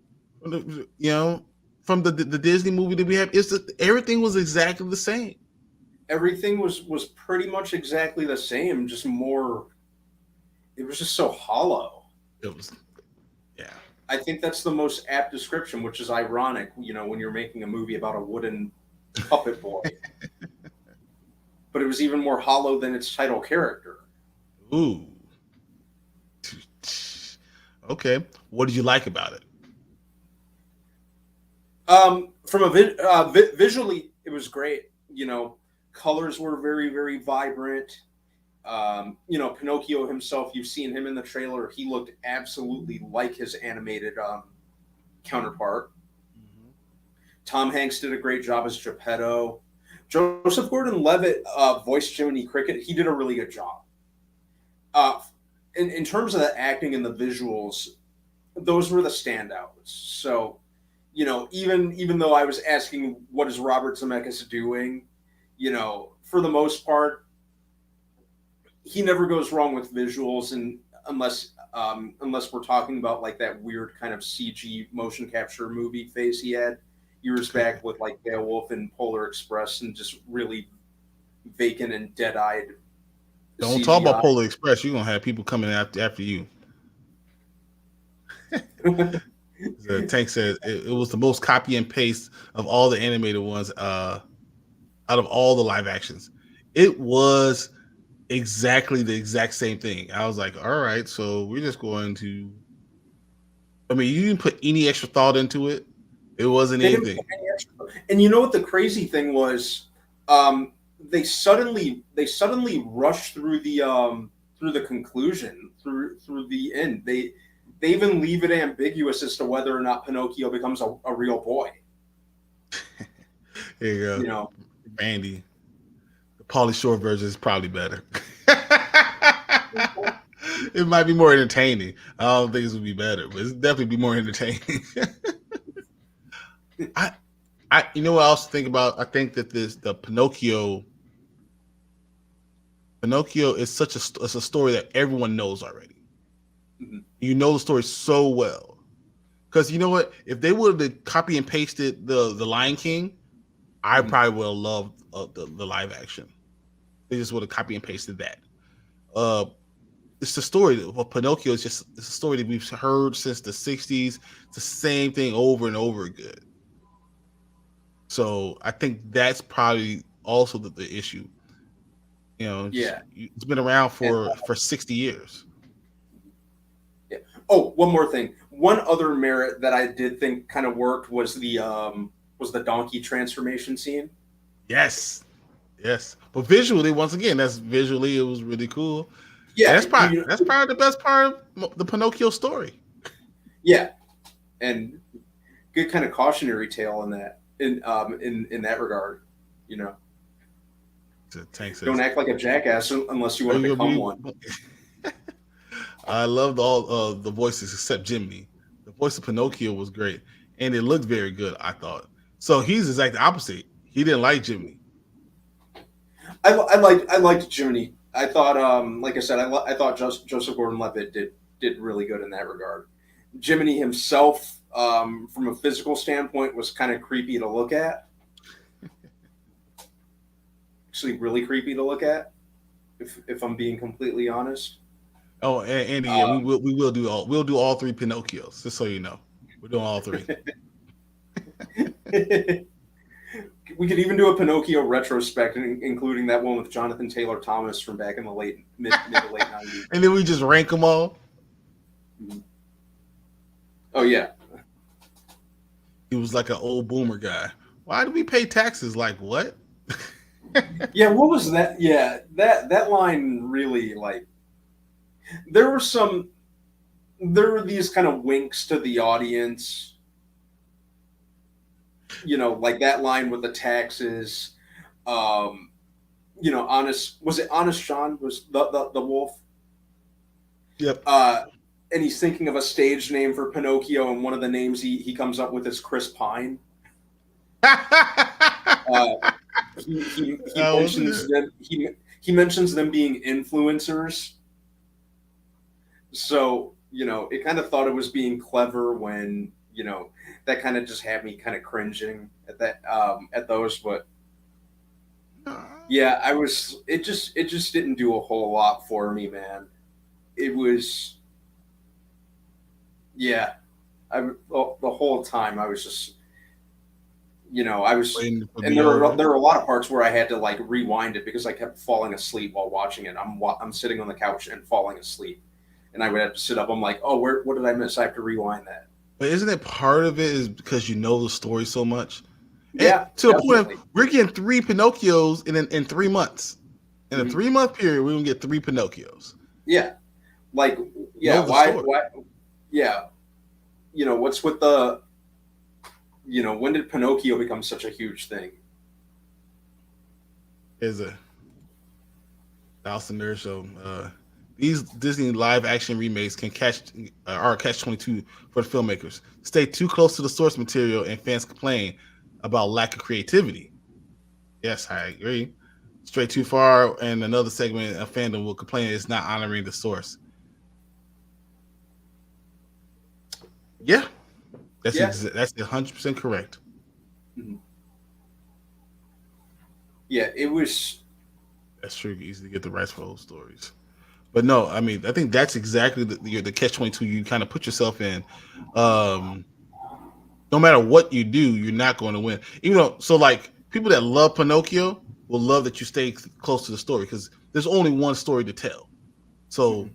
You know, from the Disney movie that we have, everything was exactly the same. everything was pretty much exactly the same, just more. It was just so hollow. It was, yeah. I think that's the most apt description, which is ironic. You know, when you're making a movie about a wooden puppet boy, but it was even more hollow than its title character. Ooh. Okay. What did you like about it? From visually, it was great. You know, colors were very vibrant. You know, Pinocchio himself, you've seen him in the trailer. He looked absolutely like his animated counterpart. Mm-hmm. Tom Hanks did a great job as Geppetto. Joseph Gordon-Levitt voiced Jiminy Cricket. He did a really good job. Uh, in terms of the acting and the visuals, those were the standouts. So, you know, even though I was asking what is Robert Zemeckis doing, you know, for the most part, he never goes wrong with visuals, and unless we're talking about like that weird kind of CG motion capture movie phase he had years back with like Beowulf and Polar Express, and just really vacant and dead-eyed Don't talk about CGI. Polar Express. You're gonna have people coming after you. The Tank said it was the most copy and paste of all the animated ones. Out of all the live actions, it was exactly the exact same thing. I was like, all right, so we're just going to. I mean, you didn't put any extra thought into it. It wasn't They didn't put anything. any extra. And you know what the crazy thing was? They suddenly rushed through the conclusion, through the end. They even leave it ambiguous as to whether or not Pinocchio becomes a real boy. Here you You go, know, Randy. The Pauly Shore version is probably better. It might be more entertaining. I don't think it would be better, but it's definitely be more entertaining. I, you know what I also think about? I think that the Pinocchio Pinocchio is such it's a story that everyone knows already. Mhm. You know the story so well. Because you know what? If they would have copy and pasted the Lion King, I Mhm. probably would have loved the live action. They just would have copy and pasted that. Uh, it's the story of Pinocchio. It's a story that we've heard since the '60s. It's the same thing over and over again. So I think that's probably also the issue. Yeah. It's been around And for 60 years. yeah. Oh, one more thing. One other merit that I did think kind of worked was the donkey transformation scene. Yes, yes. But visually, once again, that's visually it was really cool. And Yeah, that's probably the best part of the Pinocchio story. yeah, and good kind of cautionary tale in that in that regard. You know, Tank don't says, act like a jackass unless you "Are want to you become gonna one. be?" I loved all the voices except Jiminy. The voice of Pinocchio was great, and it looked very good. I thought so. He's exactly the opposite. He didn't like Jiminy. I liked Jiminy. I thought like I said I thought Joseph Gordon-Levitt did really good in that regard. Jiminy himself, from a physical standpoint, was kind of creepy to look at. Actually, really creepy to look at. If I'm being completely honest. Oh, and Andy, yeah, Um, we'll do all three Pinocchios. Just so you know, we're doing all three. we could even do a Pinocchio retrospect, including that one with Jonathan Taylor Thomas from back in the late mid to late '90s. And then we just rank them all. Oh yeah, He was like an old boomer guy. Why do we pay taxes? Like what? yeah. What was that? Yeah, that line really like there were some there were these kind of winks to the audience. Like that line with the taxes. Um, honest was it Honest John was the wolf? Yep. And he's thinking of a stage name for Pinocchio, and one of the names he comes up with is Chris Pine. Uh, he That was mentions it. them he mentions them being influencers. So it kind of thought it was being clever when that kind of just had me kind of cringing at that at those, but yeah, I was it just didn't do a whole lot for me, man. It was yeah, the whole time I was just I was, Waiting for and me over. there were a lot of parts where I had to like rewind it because I kept falling asleep while watching it. I'm sitting on the couch and falling asleep, and I would have to sit up. I'm like, oh, what did I miss? I have to rewind that. But isn't it part of it is because you know the story so much? And Yeah, to the point of definitely. we're getting three Pinocchios in 3 months. In a Hmm. 3 month period, we're gonna get three Pinocchios. Yeah, like Know yeah. the Why? story. Yeah, what's with the when did Pinocchio become such a huge thing? Is a thousand there. So these Disney live action remakes can catch 22 for the filmmakers. Stay too close to the source material, and fans complain about lack of creativity. Yes, I agree. Straight too far, and another segment of fandom will complain it's not honoring the source. Yeah, Yeah, that's 100% correct. mhm. Yeah. It was. That's true. Easy to get the rights for those stories. But no, I mean, I think that's exactly the catch 22 you kind of put yourself in. Um, no matter what you do, you're not going to win. Even though, so like people that love Pinocchio will love that you stay close to the story because there's only one story to tell. So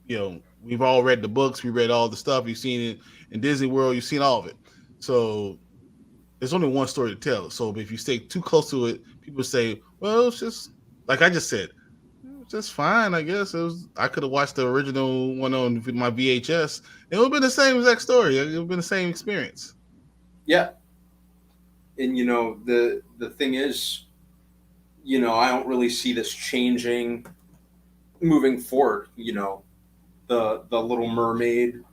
Mhm. we've all read the books, we read all the stuff, you've seen it in Disney World, you've seen all of it. So there's only one story to tell. So if you stay too close to it, people say, "Well, it's just like I just said, it's just fine. I guess it was. I could have watched the original one on my VHS. It would have been the same exact story. It would have been the same experience." Yeah, and the thing is, I don't really see this changing moving forward. The Little Mermaid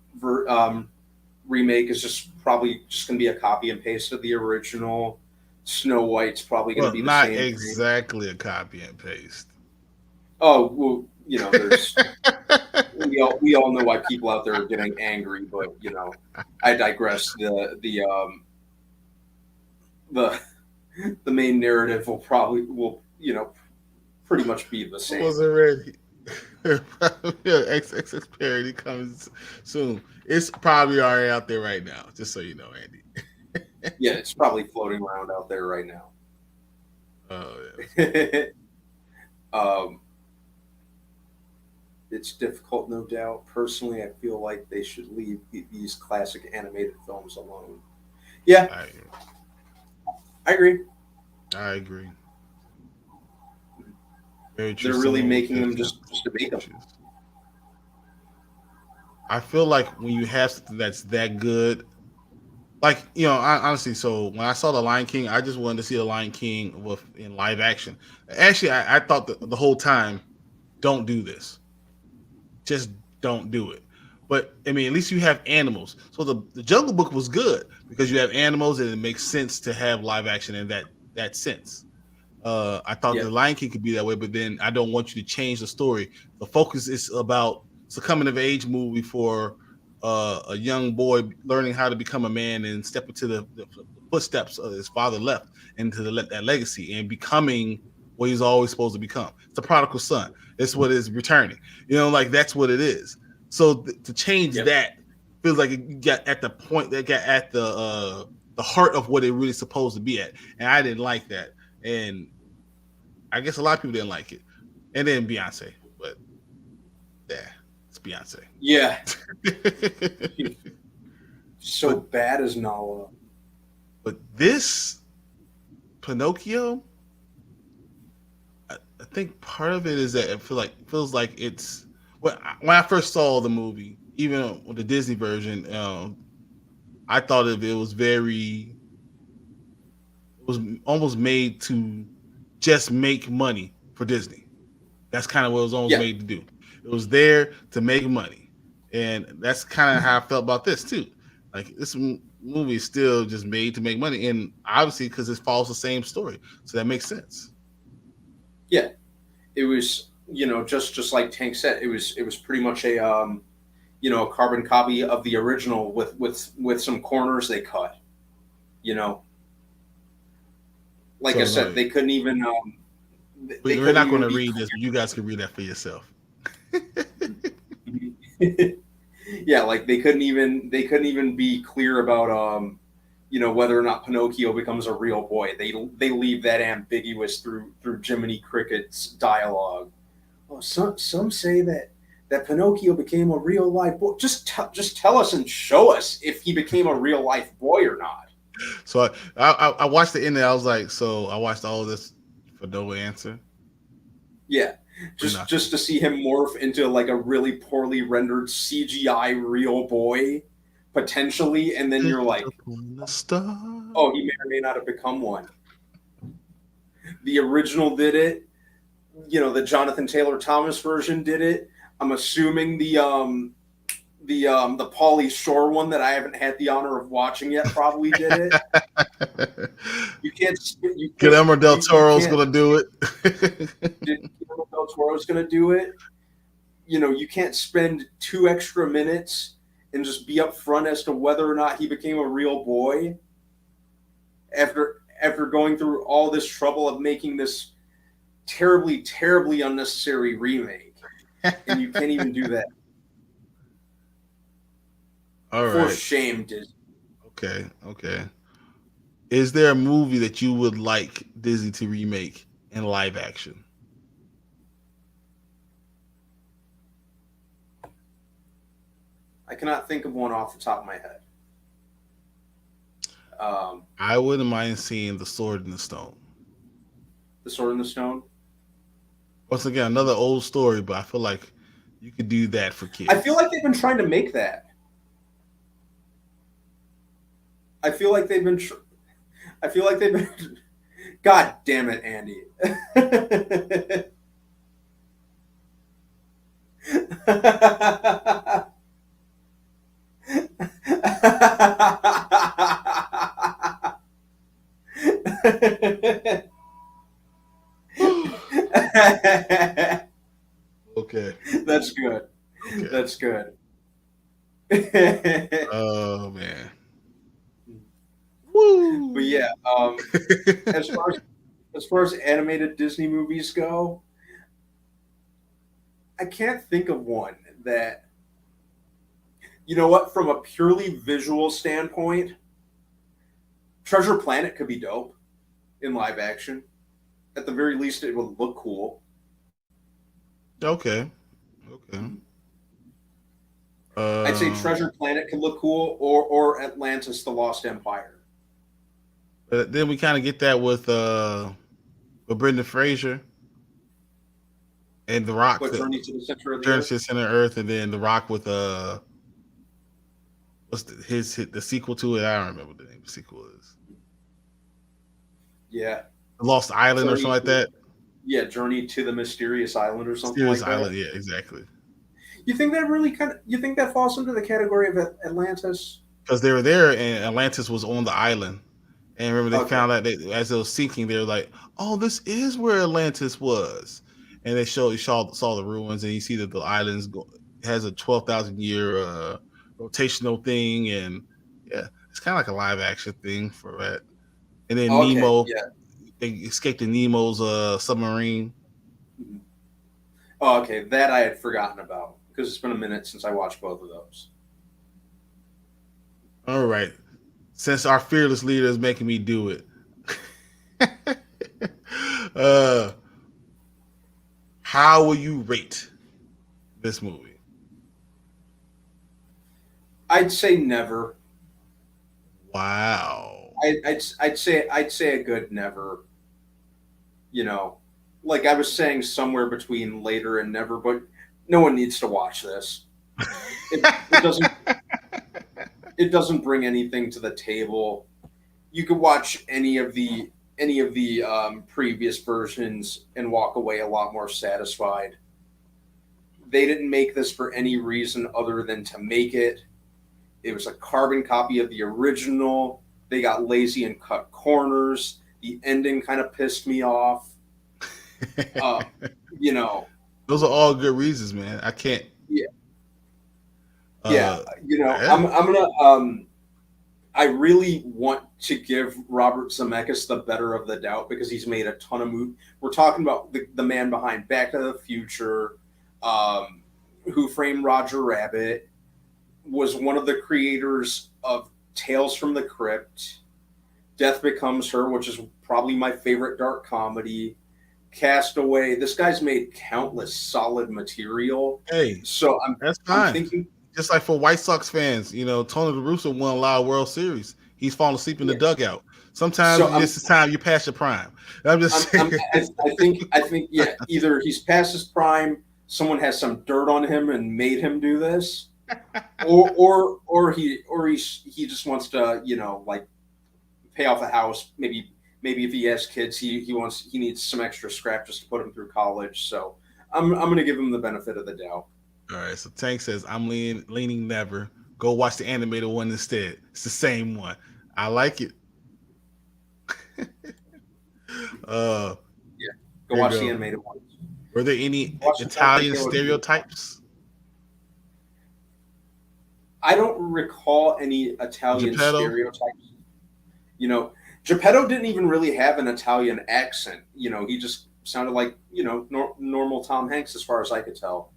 remake is just probably just going to be a copy and paste of the original. Snow White's probably going to Well, be the not same thing. exactly a copy and paste. Oh well, there's we all know why people out there are getting angry, but I digress. The the main narrative will pretty much be the I same. wasn't ready. Yeah, XXX parody comes soon. It's probably already out there right now, just so you know, Andy. Yeah, it's probably floating around out there right Oh now. um, it's difficult, no doubt. Personally, I feel like they should leave these classic animated films alone. Yeah, yeah, I agree. I agree. Very true. They're really Similar with making this them just to make them. issues. I feel like when you have something that's that good, like honestly, so when I saw the Lion King, I just wanted to see the Lion King with in live action. Actually, I thought the whole time, don't do this, just don't do it. But I mean, at least you have animals. So the Jungle Book was good because you have animals and it makes sense to have live action in that sense. I thought Yeah, the Lion King could be that way, but then I don't want you to change the story. The focus is about it's a coming of age movie for a young boy learning how to become a man and step into the footsteps of his father left into that legacy and becoming what he's always supposed to become. It's the prodigal son. It's what is returning. Like that's what it is. So to change yep, that feels like it got at the point that got at the heart of what it really supposed to be at, and I didn't like that. And I guess a lot of people didn't like it. And then Beyonce, but yeah, it's Beyonce. yeah. So but bad as Nala. but this Pinocchio, I think part of it is that it feels like it's when I first saw the movie, even with the Disney version, I thought it was it was almost made to just make money for Disney. That's kind of what it was almost Yeah, made to do. It was there to make money, and that's kind of how I felt about this too. Like this movie is still just made to make money, and obviously because it follows the same story, so that makes sense. yeah. It was just like Tank said. It was pretty much a carbon copy of the original with some corners they cut. You know, like I So said, they couldn't even they we're couldn't not going even to be read this, but you guys can read that for yourself. clear. Yeah, like they couldn't even be clear about whether or not Pinocchio becomes a real boy. They leave that ambiguous through Jiminy Cricket's dialogue. Oh, some say that Pinocchio became a real life boy. Just tell us and show us if he became a real life boy or not. So I watched the end. I was like, so I watched all of this for no answer. Yeah, For just nothing. to see him morph into like a really poorly rendered CGI real boy potentially, and then you're Picked like, up on the star. oh, he may or may not have become one. The original did it. The Jonathan Taylor Thomas version did it. I'm assuming the Pauly Shore one that I haven't had the honor of watching yet probably did it. You can't you can't Guillermo del you Toro's can't gonna do it. Guillermo del Toro's going to do it. You can't spend 2 extra minutes and just be upfront as to whether or not he became a real boy after going through all this trouble of making this terribly, terribly unnecessary remake, and you can't even do that. All For right. shame, Disney. Okay. Okay. Is there a movie that you would like Disney to remake in live action? I cannot think of one off the top of my head. Um, I wouldn't mind seeing The Sword and the Stone. the Sword in the Stone. Once again, another old story, but I feel like you could do that for I feel kids. like they've been trying to make that. I feel like they've been. I feel like they've been. God damn it, Andy. Okay. That's good. Okay. That's good. Oh man. But Woo. yeah, as far as animated Disney movies go, I can't think of one that, you know what, from a purely visual standpoint, Treasure Planet could be dope in live action. At the very least, it would look cool. Okay. Okay. I'd say Um. Treasure Planet could look cool, or Atlantis: The Lost Empire. But then we kind of get that with Brendan Fraser and The Rock, But the Journey to the Center of the Journey Earth. to the Center of Earth, and then The Rock with what's the sequel to it? I don't remember what the name of the sequel is. Yeah, The Lost Island or something Journey. like that. Journey to the Mysterious Island or something Mysterious like that. Island, yeah, exactly. You think that really you think that falls under the category of Atlantis? Because they were there and Atlantis was on the island. And remember, they Okay. found out that as it was sinking, they were like, "Oh, this is where Atlantis was." And they saw the ruins, and you see that the islands has a 12,000 year rotational thing, and yeah, it's kind of like a live action thing for that. And then Okay. Nemo, Yeah. they escaped in Nemo's submarine. Mhm. Oh, okay. That I had forgotten about because it's been a minute since I watched both of those. All right, since our fearless leader is making me do it. uh, how will you rate this movie? I'd say never. Wow. I'd say a good never. You know, like I was saying, somewhere between later and never. But no one needs to watch this. It doesn't. It doesn't bring anything to the table. You could watch any of the previous versions and walk away a lot more satisfied. They didn't make this for any reason other than to make it. It was a carbon copy of the original. They got lazy and cut corners. The ending kind of pissed me off. Uh, you know, Those are all good reasons, man. I can't. yeah, yeah. Uh, You know, yeah. I'm gonna. I really want to give Robert Zemeckis the better of the doubt because he's made a ton of movies. We're talking about the man behind Back to the Future, um, Who Framed Roger Rabbit, was one of the creators of Tales from the Crypt, Death Becomes Her, which is probably my favorite dark comedy, Castaway. This guy's made countless solid material. Hey, So that's I'm fine. thinking, Just like for White Sox fans, Tony La Russa won a lot of World Series. He's falling asleep in the yeah. dugout. Sometimes So it's time you pass your prime. I'm just saying. I think, yeah. Either he's past his prime, someone has some dirt on him and made him do this, he just wants to, like pay off a house. Maybe if he has kids, he needs some extra scrap just to put him through college. So I'm gonna give him the benefit of the doubt. All right, so Tank says I'm leaning never. Go watch the animated one instead. It's the same one. I like it. uh, Yeah, go here you watch the go. animated ones. Were there any Watch the Jonathan Italian Taylor Thomas one. stereotypes? I don't recall any Italian Geppetto? stereotypes. You know, Geppetto didn't even really have an Italian accent. He just sounded like normal Tom Hanks as far as I could tell.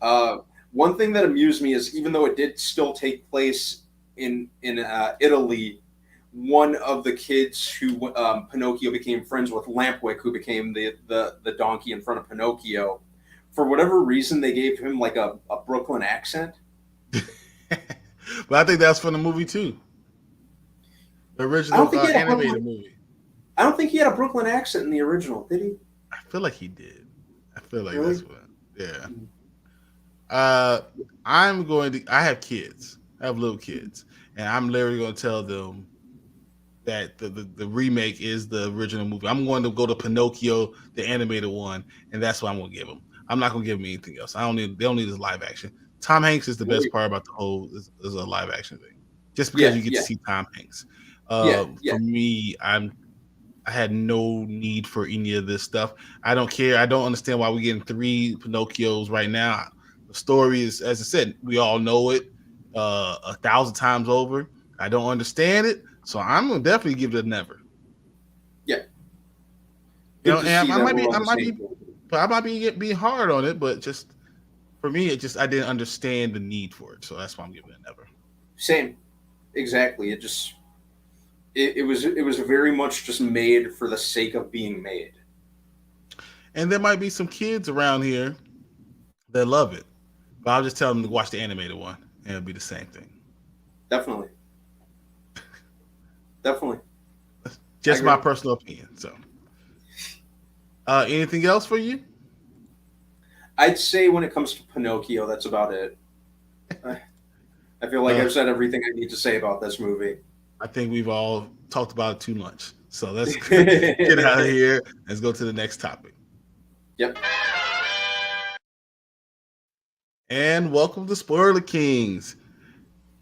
Yeah. One thing that amused me is even though it did still take place in Italy, one of the kids who Pinocchio became friends with, Lampwick, who became the donkey in front of Pinocchio, for whatever reason they gave him like a Brooklyn accent. But I think that's from the movie too. The I don't original think he had a animated Brooklyn. movie. I don't think he had a Brooklyn accent in the original, did he? I feel like he did. I feel like Really? that's what. Yeah. Uh, I'm going to. I have kids. I have little kids, and I'm literally going to tell them that the remake is the original movie. I'm going to go to Pinocchio, the animated one, and that's what I'm going to give them. I'm not going to give them anything else. They don't need this live action. Tom Hanks is the best part about the whole is a live action thing, just because Yeah, you get to yeah, see Tom Hanks. yeah, yeah. For me, I'm I had no need for any of this stuff. I don't care. I don't understand why we're getting 3 Pinocchios right now. The story is, as I said, we all know it 1,000 times over. I don't understand it, so I'm gonna definitely give it a never. Yeah, You good know, to and see that we're on the same page. I might be being hard on it, but just for me, it just I didn't understand the need for it, so that's why I'm giving it a never. Same, exactly. It was very much just made for the sake of being made. And there might be some kids around here that love it, but I'll just tell them to watch the animated one, and it'll be the same thing. Definitely, definitely, I Just my agree. personal opinion. So, anything else for you? I'd say when it comes to Pinocchio, that's about it. I I feel like Uh, I've said everything I need to say about this movie. I think we've all talked about it too much. So let's get out of here. Let's go to the next topic. Yep. And welcome to Spoiler Kings,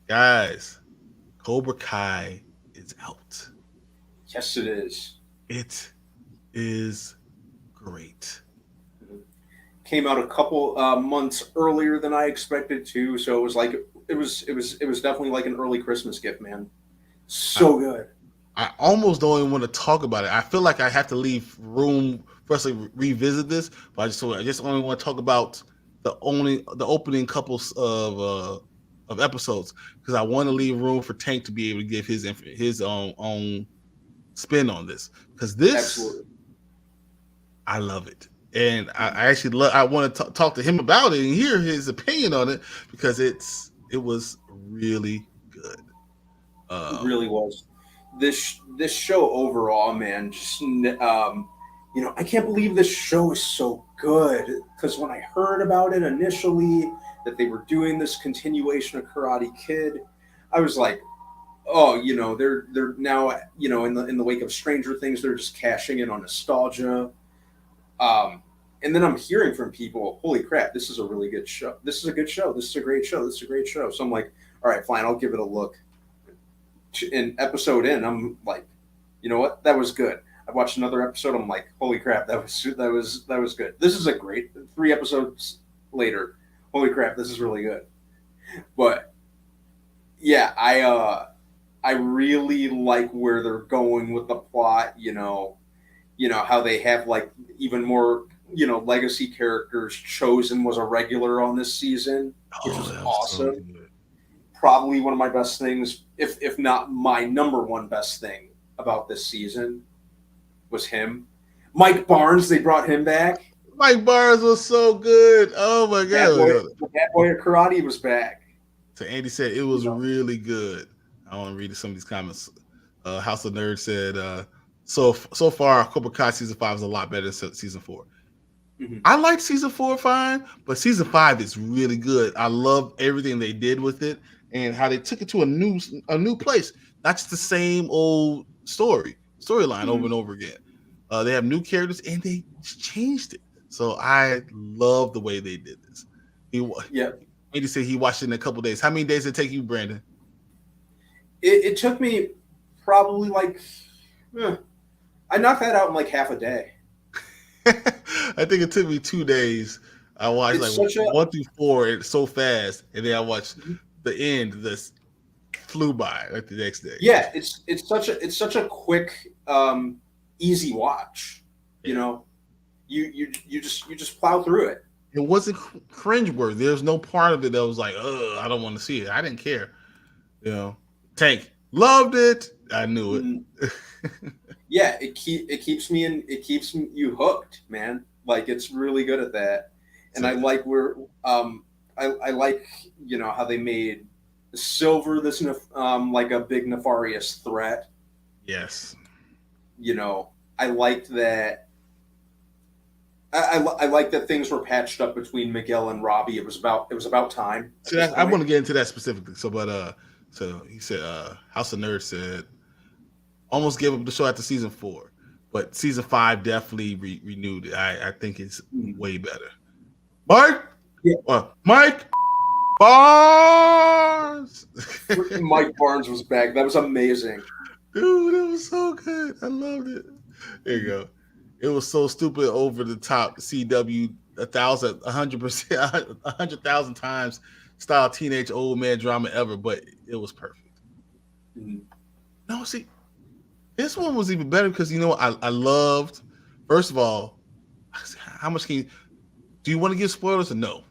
guys. Cobra-Kai is out. Yes, it is. It is great. Came out a couple months earlier than I expected to, so it was like it was definitely like an early Christmas gift, man. I, So good. I almost don't even want to talk about it. I feel like I have to leave room for us to revisit this, but I just only want to talk about the opening couples of episodes because I want to leave room for Tank to be able to give his own spin on this because this Absolutely. I love it. And I actually love. I want to talk to him about it and hear his opinion on it because it was really good. It Um, really was. This show overall, man, just I can't believe this show is so good. Because when I heard about it initially, that they were doing this continuation of Karate Kid, I was like, oh, they're now, in the wake of Stranger Things, they're just cashing in on nostalgia. Um, and then I'm hearing from people, holy crap, this is a really good show. This is a good show. This is a great show. This is a great show. So I'm like, all right, fine, I'll give it a look. An episode in, I'm like, you know what? That was good. I watched another episode. I'm like, holy crap, that was good. This is a great 3 episodes later. Holy crap, this is really good. But yeah, I really like where they're going with the plot. How they have like even more legacy characters. Chosen was a regular on this season, which oh, was that was so awesome. good. Probably one of my best things, if not my number one best thing about this season was him. Mike Barnes, they brought him back. Mike Barnes was so good. Oh my Bad boy, god! the bad boy of karate was back. So Andy said it You was know, really good. I want to read some of these comments. House of Nerds said, so far, Cobra Kai season 5 is a lot better than season 4. mhm. I liked season 4 fine, but season 5 is really good. I love everything they did with it and how they took it to a new place. Not just the same old storyline over Mhm. and over again. They have new characters and they changed it. So I love the way they did this. He Yeah, Andy said he watched it in a couple days. How many days did it take you, Brandon? it took me probably like I knocked that out in like half a day. I think it took me 2 days. I watched like It's such a 1 through 4 and so fast, and then I watched the end. This flew by like the next day. yeah, it's such a quick, easy watch. You Yeah. know, you just plow through it. It wasn't cringeworthy. There's no part of it that was like, I don't want to see it. I didn't care. Tank loved it. I knew it. Mm, yeah, it keeps you hooked, man. Like it's really good at that, and I So like where I like how they made Silver this like a big nefarious threat. yes, I liked that. I like that things were patched up between Miguel and Robbie. It was about time at see, this I want point. to get into that specifically. So he said, House of Nerds said almost gave up the show after season 4, but season 5 definitely renewed it. I think it's Mhm. way better. Mike, Yeah, Mike Barnes, Mike Barnes was back. That was amazing. dude, it was so good. I loved it. There you go. It was so stupid, over the top. CW 100%, 100,000 times style teenage old man drama ever, but it was perfect. Mhm. No, see, this one was even better because I loved. First of all, how much can you? Do you want to give spoilers or no?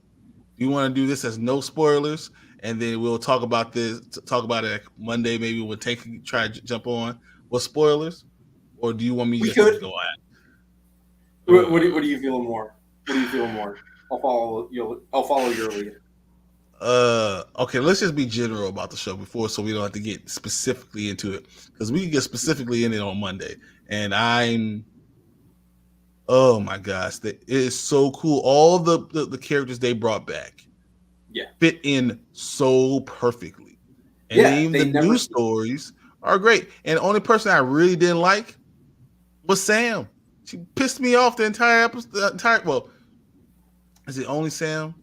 Do you want to do this as no spoilers, and then we'll talk about this, talk about it Monday? Maybe we'll try to jump on with spoilers, or do you want me We just to could. go at? What do you feel more? What do you feel more? I'll follow you. I'll follow your lead. Okay, let's just be general about the show before, so we don't have to get specifically into it, because we can get specifically in it on Monday. And oh my gosh, it is so cool. All the characters they brought back Yeah. fit in so perfectly, and Yeah. even the They never. new stories are great. And the only person I really didn't like was Sam. She pissed me off the entire episode. Well, is it only Sam?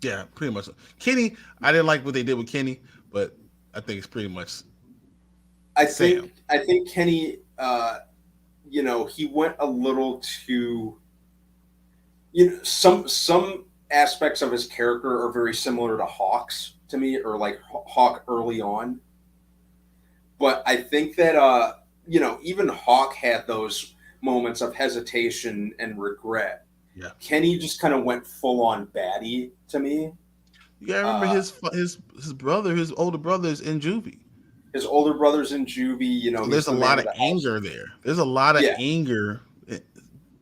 Yeah, pretty much. Kenny, I didn't like what they did with Kenny, but I think it's pretty much I Sam. think. I think Kenny. He went a little too. Some aspects of his character are very similar to Hawk's to me, or like Hawk early on. But I think that even Hawk had those moments of hesitation and regret. Yeah, Kenny just kind of went full on baddie to me. you gotta remember Uh, his brother, his older brother is in juvie. his older brother's in juvie. So He's there's a the man lot of of the house. anger there. There's a lot of Yeah, anger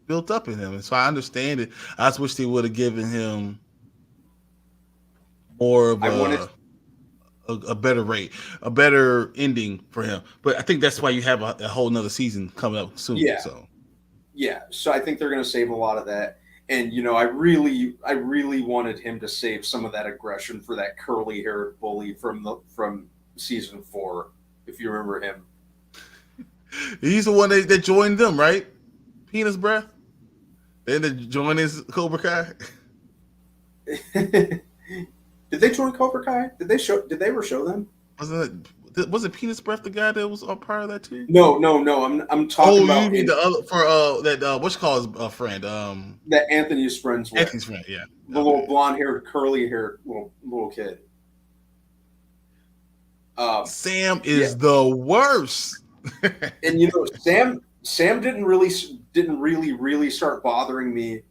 built up in him, and so I understand it. I just wish they would have given him more of I wanted. a better rate, a better ending for him. But I think that's why you have a whole nother season coming up soon. Yeah, So yeah. So I think they're going to save a lot of that. And I really wanted him to save some of that aggression for that curly-haired bully from season 4, if you remember him. he's the one that joined them, right? Penis breath. Then to join his Cobra Kai. Did they join Cobra Kai? Did they show? Did they ever show them? Was it Penis Breath the guy that was a part of that too? No, no, no. I'm talking Oh, you about mean the other for that what's called his friend that Anthony's friends with Anthony's friend? Yeah. the little Okay. blonde-haired, curly-haired little kid. Um, Sam yeah, is the worst. and Sam didn't really start bothering me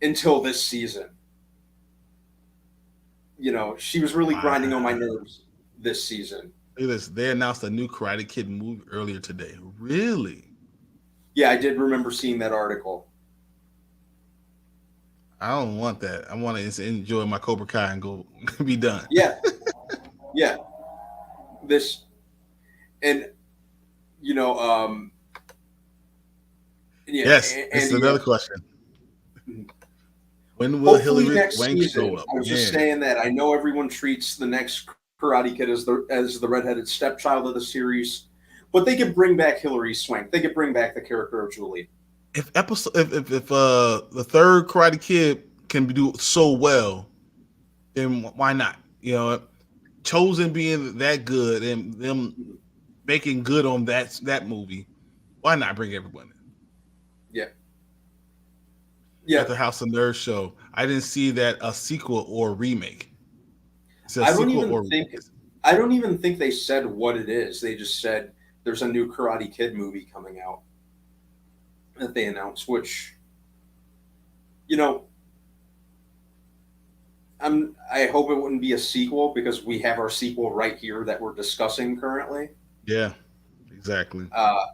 until this season. She was really grinding on my Wow. nerves this season. Look at this. They announced a new Karate Kid movie earlier today. Really? Yeah, I did remember seeing that article. I don't want that. I want to enjoy my Cobra Kai and go be done. Yeah, yeah. This and you know, yeah, Yes, this is Andy. another question. When will Hopefully Hillary next Swank show season. up? I was just Man, saying that. I know everyone treats the next Karate Kid as the redheaded stepchild of the series, but they could bring back Hillary Swank. They could bring back the character of Julie. if the third Karate Kid can do so well, then why not? Chosen being that good and them making good on that movie, why not bring everyone in? Yeah, yeah. At the House of Nerds show, I didn't see that a sequel or remake. It's a I don't sequel even or think I don't even think they said what it is. They just said there's a new Karate Kid movie coming out that they announced, which you know I hope it wouldn't be a sequel because we have our sequel right here that we're discussing currently. Yeah, exactly. Uh,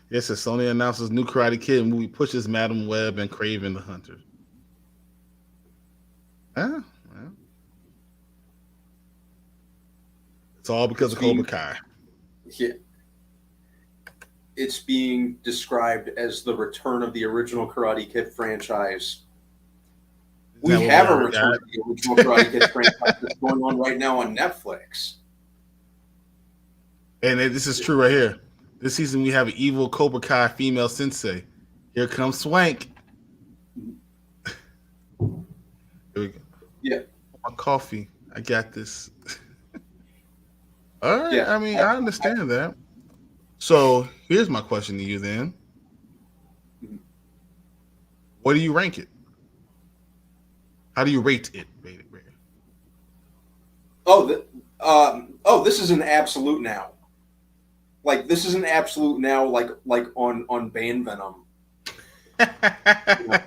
Yes, as Sony announces new Karate Kid movie pushes Madam Web and Craven the Hunter. Ah, well, it's all because it's of Cobra being Kai. yeah, it's being described as the return of the original Karate Kid franchise. Isn't We that what we have a already return got? of the original Karate Kid franchise that's going on right now on Netflix. And this is true right here. This season we have an evil Cobra Kai female sensei. Here comes Swank. Here we go. Yeah. My coffee. I got this. All right. Yeah. I mean, I understand that. So here's my question to you then. What do you rank it? How do you rate it? Oh, this is an absolute now. Like this is an absolute now. Like on Bane Venom. You know,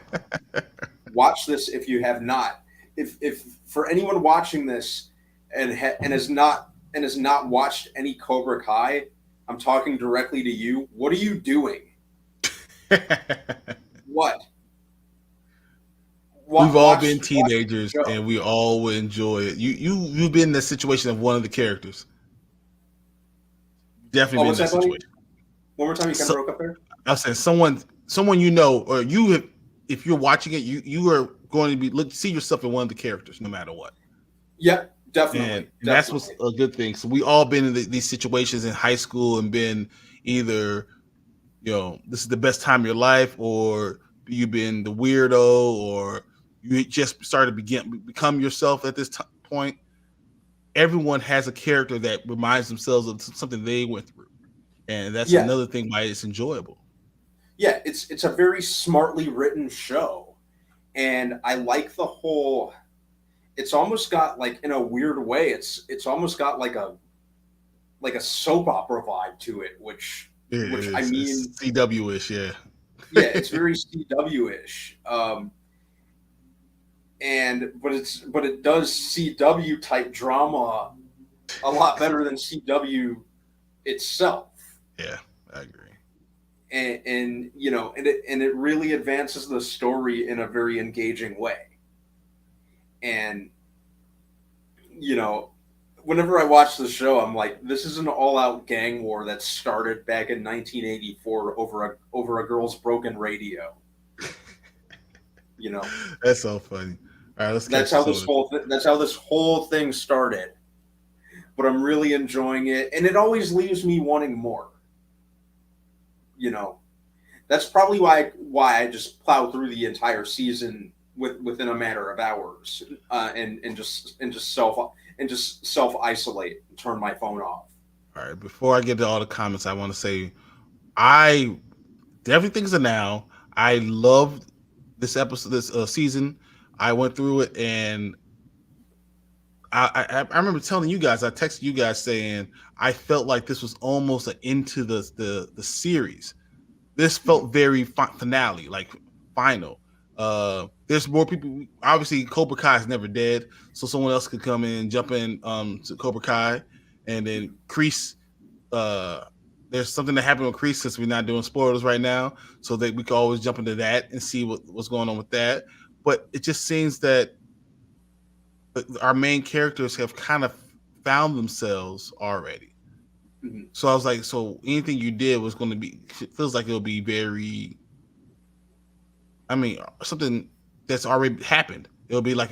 watch this if you have not. If for anyone watching this and has not watched any Cobra Kai, I'm talking directly to you. What are you doing? What? We've all been Watch teenagers, the show. and we all would enjoy it. You've been in the situation of one of the characters. Definitely Oh, been in what's that that, buddy? situation. One more time. You kind of So, broke up there. I was saying someone you know, or you have, if you're watching it, you are going to see yourself in one of the characters, no matter what. Yep, And definitely, that's what's definitely. a good thing. So we all been in these situations in high school and been either, this is the best time of your life, or you've been the weirdo, or you just started to become yourself at this point. Everyone has a character that reminds themselves of something they went through, and that's Yeah, another thing why it's enjoyable. yeah. It's a very smartly written show, and I like the whole. It's almost got like in a weird way. It's almost got like a soap opera vibe to it, It which I is. It's mean, CW-ish, yeah. yeah, it's very CW ish. And but it does CW type drama a lot better than CW itself. Yeah, I agree. And you know, and it really advances the story in a very engaging way. And you know, whenever I watch the show, I'm like, this is an all-out gang war that started back in 1984 over a girl's broken radio. You know, That's so funny. All right, let's catch this over. that's how this whole thing started. But I'm really enjoying it, and it always leaves me wanting more. You know, that's probably why I just plow through the entire season within a matter of hours, and just self isolate and turn my phone off. All right, before I get to all the comments, I want to say I everything's a now. I loved this episode, this season. I went through it, and I remember telling you guys. I texted you guys saying I felt like this was almost an into the series. This felt very finale, like final. There's more people. Obviously, Cobra Kai is never dead, so someone else could come in, jump in to Cobra Kai, and then Kreese. Uh, there's something that happened with Kreese, since we're not doing spoilers right now, so that we can always jump into that and see what's going on with that. But it just seems that our main characters have kind of found themselves already. Mhm. So I was like, so anything you did was going to be, it feels like it'll be very, I mean, something that's already happened. It'll be like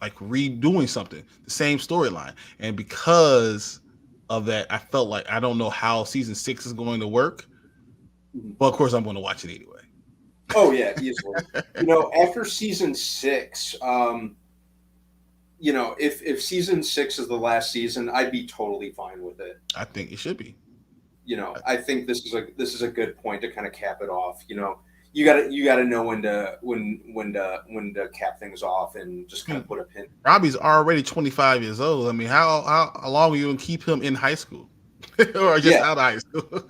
like redoing something, the same storyline. And because of that, I felt like I don't know how season 6 is going to work, Mhm. but of course I'm going to watch it anyway. Oh yeah, easily. You know, after season 6, you know, if season 6 is the last season, I'd be totally fine with it. I think it should be. You know, I think this is a good point to kind of cap it off. You know, you gotta know when to cap things off and just kind of put a pin. Robbie's already 25 years old. I mean, how long are you going to keep him in high school or just Yeah, out of high school?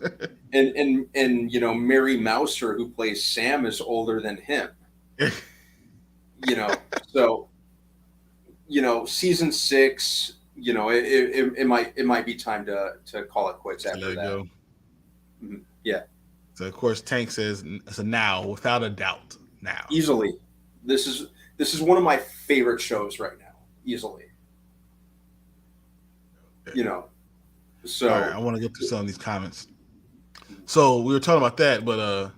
and you know, Mary Mouser, who plays Sam, is older than him. You know, so you know, season 6. You know, it might be time to call it quits Let after it that. go. Yeah, So of course Tank says it's a now, without a doubt. Now. easily. This is one of my favorite shows right now. Easily. Okay. You know, All right, so I want to get to some of these comments. So we were talking about that, but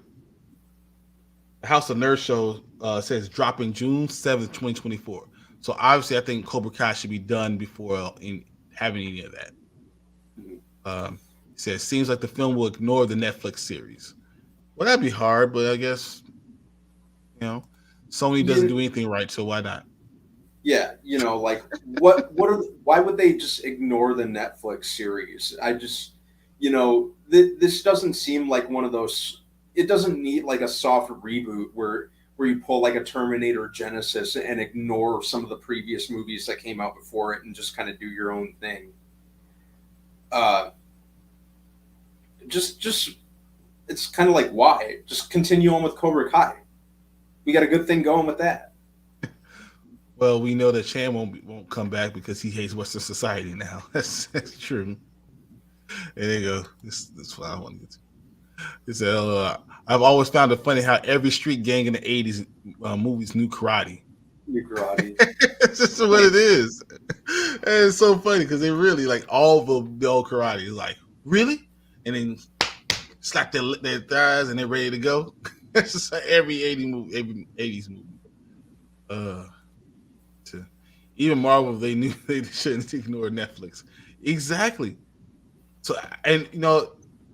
House of Nerds show says dropping June 7th, 2024. So obviously, I think Cobra Kai should be done before having any of that. He says seems like the film will ignore the Netflix series. Well, that'd be hard, but I guess Sony doesn't you, do anything right, so why not? Yeah, like what are why would they just ignore the Netflix series? I just, this doesn't seem like one of those. It doesn't need like a soft reboot where you pull like a Terminator Genesis and ignore some of the previous movies that came out before it and just kind of do your own thing. Uh, just it's kind of like why just continue on with Cobra Kai. We got a good thing going with that. Well, we know that Chan won't come back because he hates Western society now. That's true. And there you go. This is what I want to get to. He said, I've always found it funny how every street gang in the 80s movies knew karate. New karate. It's just what it is. And it's so funny because they really like all of them know karate. It's like, really? And then slap their thighs and they're ready to go. It's just like every 80s movie. Uh, to, even Marvel, they knew they shouldn't ignore Netflix. Exactly. So, and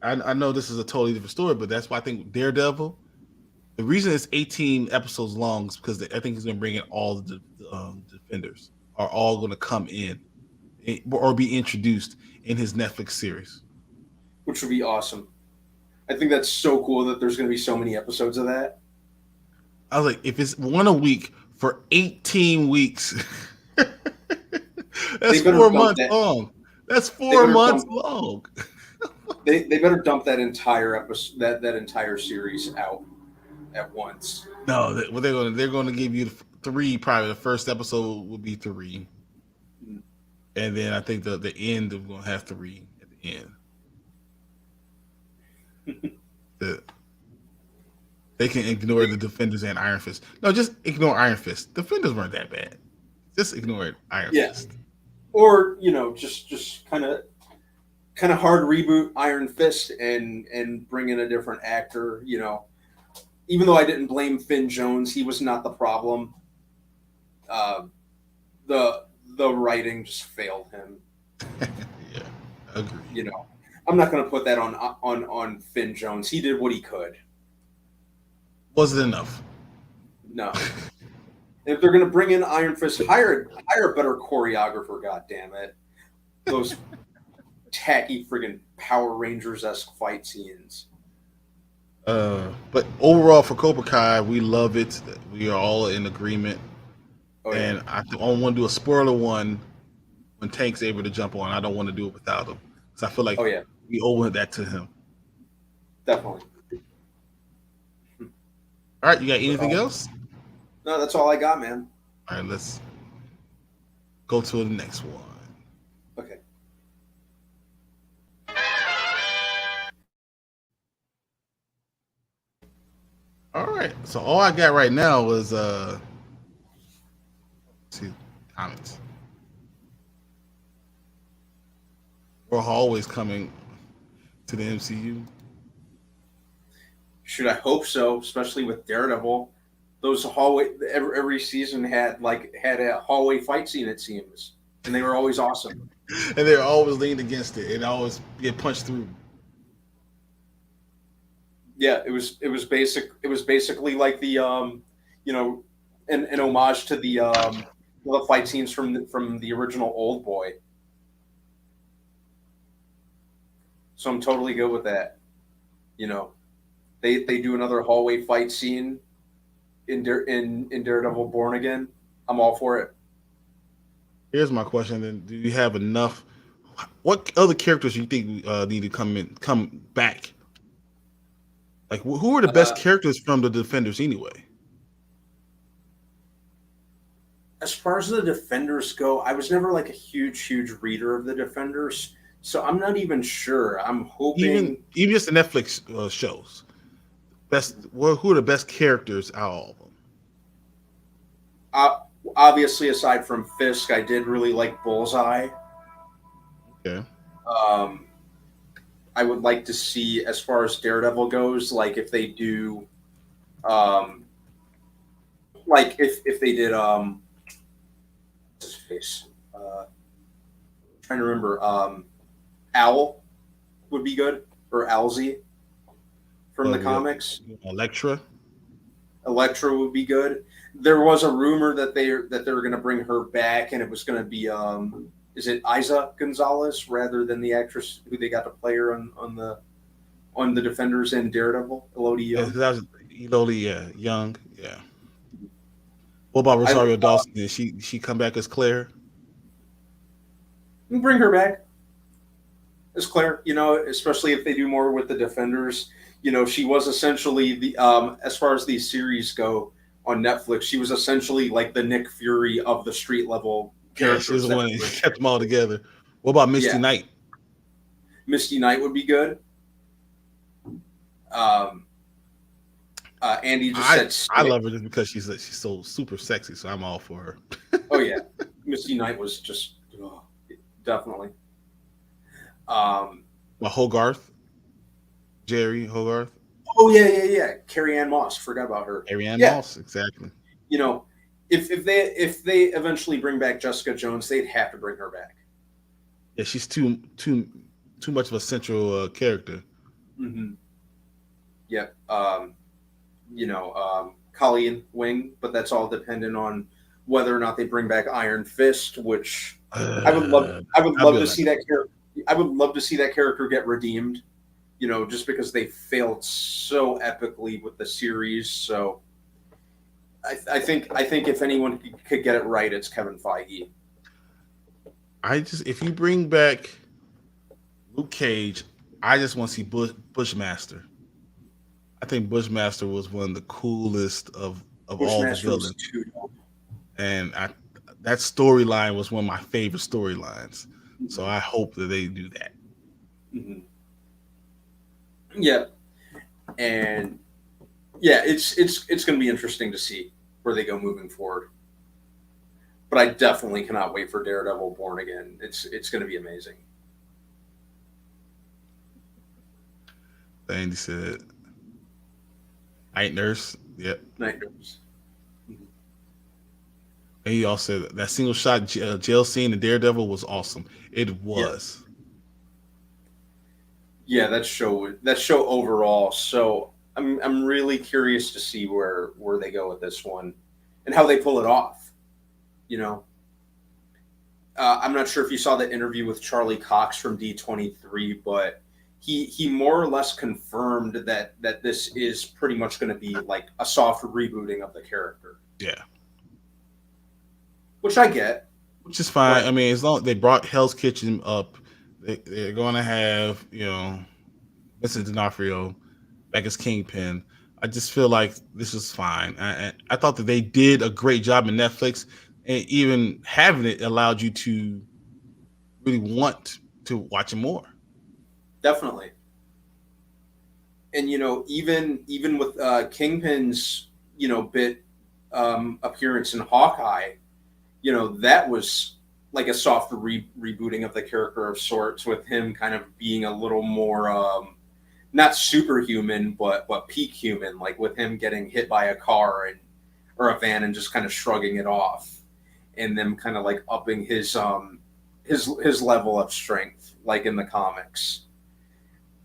I know this is a totally different story, but that's why I think Daredevil. The reason it's 18 episodes long is because I think he's going to bring in all the defenders are all going to come in or be introduced in his Netflix series. Which would be awesome. I think that's so cool that there's going to be so many episodes of that. I was like, if it's one a week for 18 weeks, that's They better 4 months long. That's 4 months long. They better dump that entire episode that entire series out at once. No, what they're going to give you three. Probably the first episode will be three, and then I think the end is going to have three at the end. They can ignore the Defenders and Iron Fist. No, just ignore Iron Fist. Defenders weren't that bad. Just ignore Iron Fist. Or just kind of hard reboot Iron Fist and bring in a different actor. Even though I didn't blame Finn Jones, he was not the problem. The writing just failed him. Yeah, agree. I'm not going to put that on Finn Jones. He did what he could. Was it enough? No. If they're going to bring in Iron Fist, hire a better choreographer. God damn it! Those tacky friggin' Power Rangers-esque fight scenes. But overall for Cobra Kai, we love it. We are all in agreement. Oh, yeah. And I only want to do a spoiler one when Tank's able to jump on. I don't want to do it without him. So I feel like we owe that to him. Definitely. All right, you got anything else? No, that's all I got, man. All right, let's go to the next one. Okay. All right. So all I got right now is see comments. We're always coming to the MCU. Should I hope so, especially with Daredevil. Those hallway every season had a hallway fight scene, it seems. And they were always awesome. And they were always leaned against it and always get punched through. Yeah, it was basically like the an homage to the fight scenes from the original Old Boy. So I'm totally good with that. They do another hallway fight scene in Daredevil Born Again. I'm all for it. Here's my question: then, do you have enough? What other characters do you think need to come back? Like, who are the best characters from the Defenders anyway? As far as the Defenders go, I was never like a huge reader of the Defenders, so I'm not even sure. I'm hoping even just the Netflix shows. Who are the best characters out of all of them? Obviously, aside from Fisk, I did really like Bullseye. Okay. I would like to see, as far as Daredevil goes, like if they do, like if they did, what's his face? Trying to remember, Owl would be good, or Owlsy from the comics. Elektra would be good. There was a rumor that they were going to bring her back, and it was going to be is it Isa Gonzalez rather than the actress who they got to play her on the Defenders and Daredevil, Elodie Yeah, Young. that was Elodie, yeah, Young, yeah. What about I Rosario Dawson? Did she come back as Claire? bring her back as Claire. You know, especially if they do more with the Defenders. You know, she was essentially the as far as these series go on Netflix, she was essentially like the Nick Fury of the street level Yeah, she was characters the that one we were that kept them all together. What about Misty yeah. Knight? Misty Knight would be good. Um, Andy just said I Stick. love her just because she's so super sexy, so I'm all for her. Oh yeah, Misty Knight was just definitely. Um, Well, Hogarth, Jerry Hogarth, oh yeah. Carrie Ann Moss. Forgot about her. Ariane Yeah, Moss, exactly. you know, if they eventually bring back Jessica Jones, they'd have to bring her back. Yeah, she's too much of a central character. Mm-hmm. Yeah. Colleen Wing, but that's all dependent on whether or not they bring back Iron Fist, which I would love. I would I'll be love to like, see that character. I would love to see that character get redeemed. You know, just because they failed so epically with the series. So I think if anyone could get it right, it's Kevin Feige. if you bring back Luke Cage, I just want to see Bushmaster. I think Bushmaster was one of the coolest of all the Bushmaster was villains, too dope. and that storyline was one of my favorite storylines. So I hope that they do that. Mm-hmm. Yeah, and yeah, it's going to be interesting to see where they go moving forward. But I definitely cannot wait for Daredevil Born Again. It's going to be amazing. Andy said, "Night Nurse." Yep. Night Nurse. And he also said that single shot jail scene in Daredevil was awesome. It Yeah, was. yeah. That show overall. So I'm really curious to see where they go with this one, and how they pull it off. You know, I'm not sure if you saw the interview with Charlie Cox from D23, but he more or less confirmed that this is pretty much going to be like a soft rebooting of the character, Yeah. which I get. Which is fine. But I mean, as long as they brought Hell's Kitchen up, they're going to have Vincent D'Onofrio back as Kingpin. I just feel like this is fine. I thought that they did a great job in Netflix, and even having it allowed you to really want to watch it more. definitely, and even with Kingpin's bit appearance in Hawkeye, that was like a soft rebooting of the character of sorts, with him kind of being a little more not superhuman, but peak human, like with him getting hit by a car or a van and just kind of shrugging it off, and them kind of like upping his level of strength, like in the comics.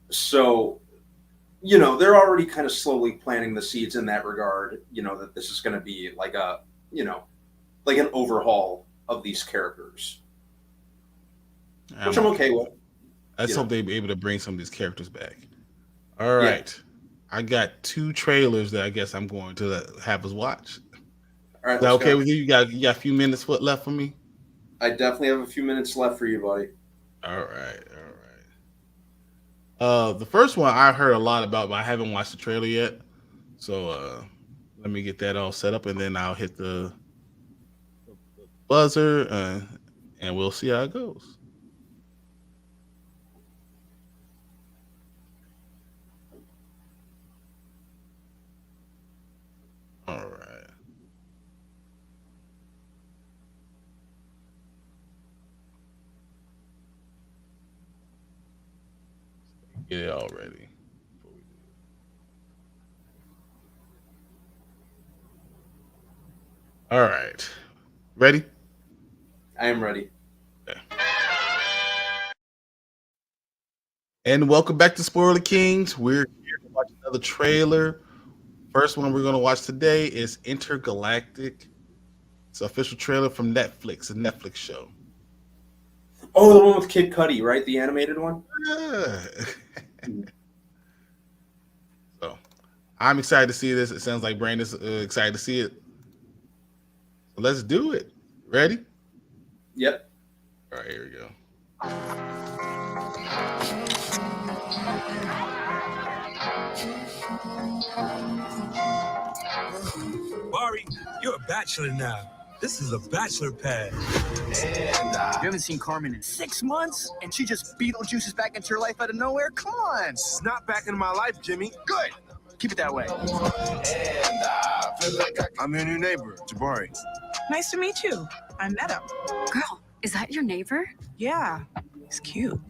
So they're already kind of slowly planting the seeds in that regard. That this is going to be like you know like an overhaul of these characters, which I'm I'm okay okay with with. it. Let's You hope know, they be able to bring some of these characters back. All yeah. right. I got two trailers that I guess I'm going to have us watch. All right, Is that let's okay go. with you? You got a few minutes left for me? I definitely have a few minutes left for you, buddy. All right. All right. The first one I heard a lot about, but I haven't watched the trailer yet. So let me get that all set up, and then I'll hit the buzzer, and we'll see how it goes. All right. Get it all ready. All right. Ready? I am ready. Okay. And welcome back to Spoiler Kings. We're here to watch another trailer First one we're gonna watch today is Intergalactic. It's an official trailer from Netflix, a Netflix show. Oh, the one with Kid Cudi, right? The animated one. Yeah. So I'm excited to see this. It sounds like Brandon's excited to see it. So let's do it. Ready? Yep. All right, here we go. Bari, you're a bachelor now. This is a bachelor pad. You haven't seen Carmen in 6 months, and she just Beetlejuices back into your life out of nowhere? Come on. It's not back in my life, Jimmy. Good. Keep it that way. I'm your new neighbor, Jabari. Nice to meet you. I met him. Girl, is that your neighbor? Yeah, he's cute.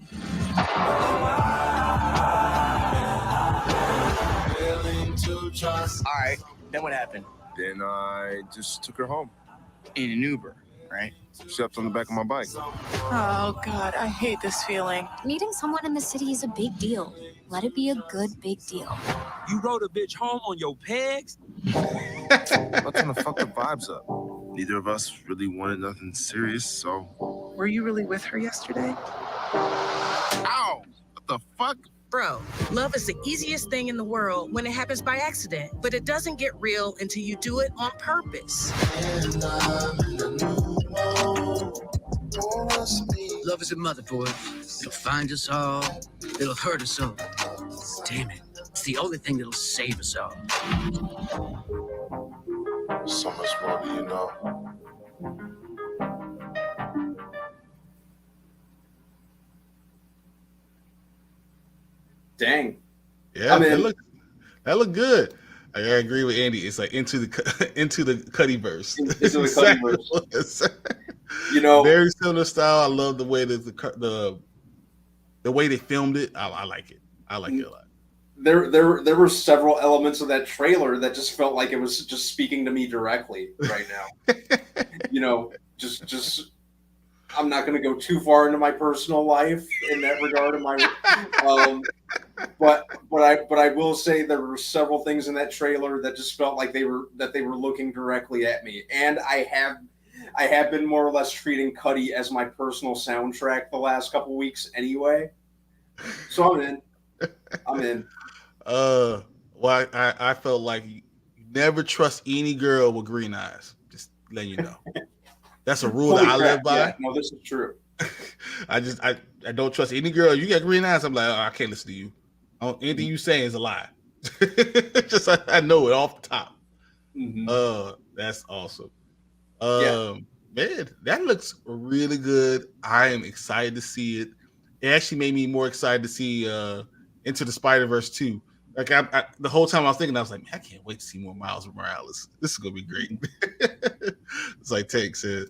All right. Then what happened? Then I just took her home. In an Uber, right? Slept on the back of my bike. Oh, God, I hate this feeling. Meeting someone in the city is a big deal. Let it be a good big deal. You rode a bitch home on your pegs? Not trying to fuck the vibes up. Neither of us really wanted nothing serious, so. Were you really with her yesterday? Ow! What the fuck? Bro, love is the easiest thing in the world when it happens by accident, but it doesn't get real until you do it on purpose. Love is a mother, boy. It'll find us all. It'll hurt us all. Damn it. It's the only thing that'll save us all. So much more do you know. Dang. Yeah, that look good. I agree with Andy. It's like into the Cuddyverse. Into the Cuddyverse. You know, very similar style. I love the way that the way they filmed it. I like it. I like it a lot. There were several elements of that trailer that just felt like it was just speaking to me directly right now. You know, just I'm not going to go too far into my personal life in that regard. But I will say there were several things in that trailer that just felt like they were looking directly at me. And I have been more or less treating Cudi as my personal soundtrack the last couple weeks anyway. So I'm in. Well, I felt like you never trust any girl with green eyes. Just letting you know. That's a rule that I live by. Yeah, no, this is true. I don't trust any girl. You got green eyes. I'm like, oh, I can't listen to you. Anything you saying is a lie. Just I know it off the top. Mm-hmm. That's awesome. Yeah. Man, that looks really good. I am excited to see it. It actually made me more excited to see Into the Spider-Verse 2. Like the whole time I was thinking, I was like, man, I can't wait to see more Miles Morales. This is gonna be great. It's like Tank said,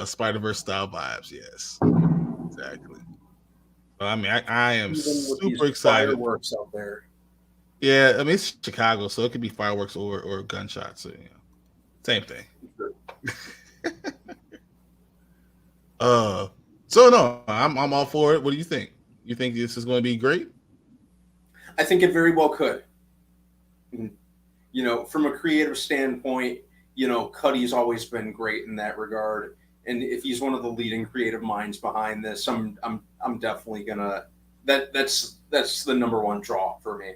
Spider-Verse style vibes. Yes, exactly. I mean, I am super excited. Fireworks out there. Yeah, I mean it's Chicago, so it could be fireworks or gunshots. So, same thing. So no, I'm all for it. What do you think? You think this is going to be great? I think it very well could. You know, from a creative standpoint, you know, Cudi's always been great in that regard. And if he's one of the leading creative minds behind this, I'm definitely gonna. That's the number one draw for me.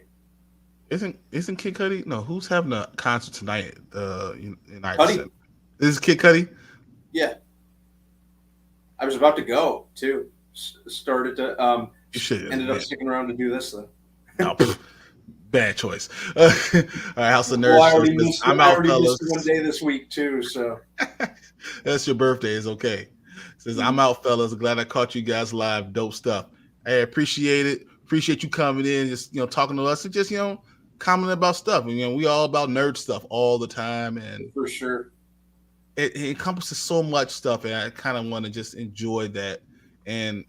Isn't Kid Cudi? No, who's having a concert tonight? In Cudi. Is Kid Cudi? Yeah, I was about to go too. Started to ended up sticking around to do this though. No, bad choice. All right, House of Nerds. Well, I already missed fellas. one day this week too, so that's your birthday. It's okay. It says I'm out, fellas. Glad I caught you guys live. Dope stuff. Hey, appreciate it. Appreciate you coming in, just talking to us and just commenting about stuff. We all about nerd stuff all the time, and for sure, it encompasses so much stuff, and I kind of want to just enjoy that. And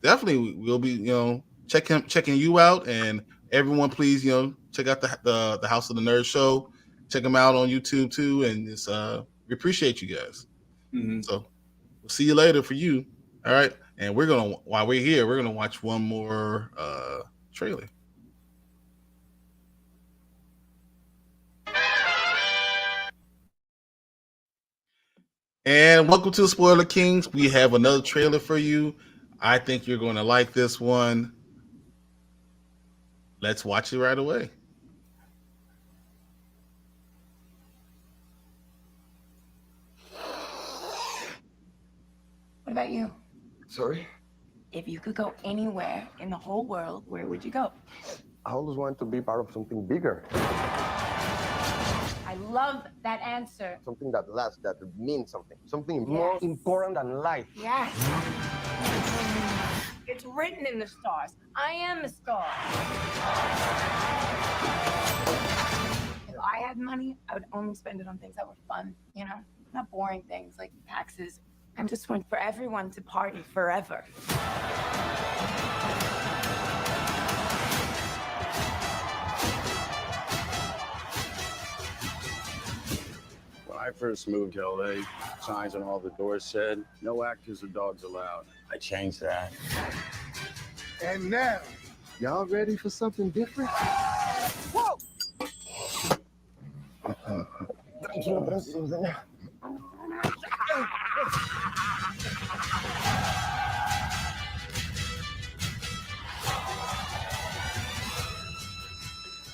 definitely we'll be checking you out, and everyone please check out the House of the Nerd show. Check them out on YouTube too, and it's we appreciate you guys. Mm-hmm. So we'll see you later for you. All right, and while we're here, we're gonna watch one more trailer. And welcome to Spoiler Kings. We have another trailer for you. I think you're going to like this one. Let's watch it right away. What about you? Sorry? If you could go anywhere in the whole world, where would you go? I always wanted to be part of something bigger. I love that answer. Something that lasts, that means something. Something more important than life. Yes. It's written in the stars. I am a star. If I had money, I would only spend it on things that were fun, you know? Not boring things like taxes. I just want for everyone to party forever. When I first moved to LA, signs on all the doors said, no actors or dogs allowed. I changed that. And now, y'all ready for something different? Whoa!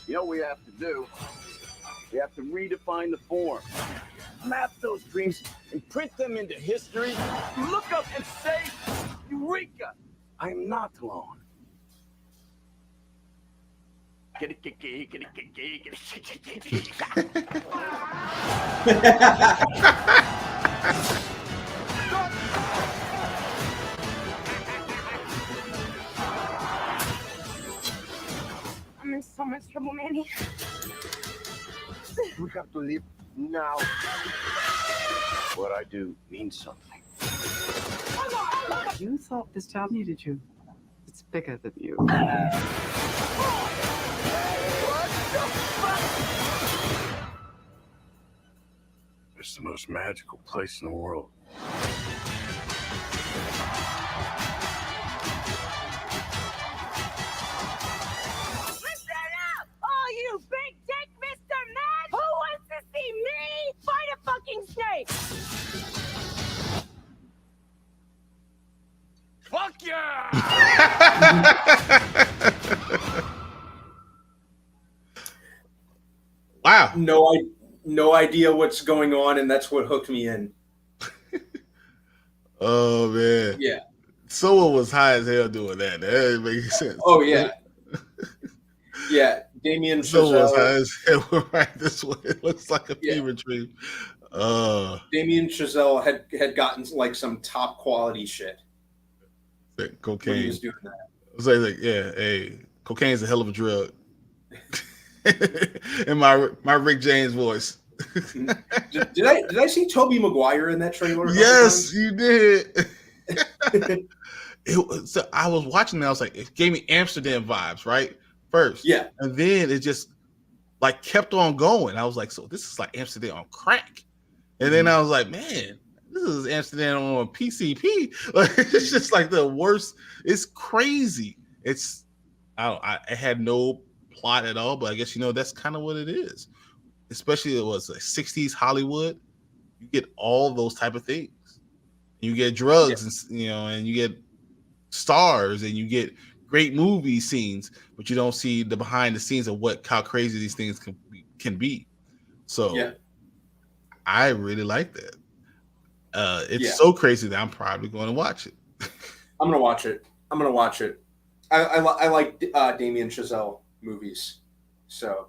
You know what we have to do? We have to redefine the form. Map those dreams and print them into history. Look up and say, Eureka! I am not alone. I'm in so much trouble, Manny. We have to leave now. What I do means something. You thought this job needed you. It's bigger than you. It's the most magical place in the world. Listen up! All you big dick Mr. Man! Who wants to see me fight a fucking snake? Fuck yeah! Wow. No idea what's going on, and that's what hooked me in. Oh man. Yeah. Someone was high as hell doing that. That didn't make sense. Oh yeah. Yeah, Damien Someone was high Chazelle. as hell right this way. It looks like a Yeah. fever dream. Damien Chazelle had gotten like some top quality shit when he Cocaine. was doing that. So like, yeah, hey, cocaine's a hell of a drug. In my Rick James voice. Did I see Tobey Maguire in that trailer? Yes, you did. So I was watching that. I was like, it gave me Amsterdam vibes, right? First. Yeah. And then it just like kept on going. I was like, so this is like Amsterdam on crack. And then I was like, man, this is Amsterdam on PCP. Like, it's just like the worst. It's crazy. It's I had no plot at all, but I guess that's kind of what it is. Especially it was like 60s Hollywood. You get all those type of things. You get drugs, and and you get stars, and you get great movie scenes, but you don't see the behind the scenes of how crazy these things can be. So I really like that. It's so crazy that I'm probably going to watch it. I'm gonna watch it. I like Damien Chazelle movies, so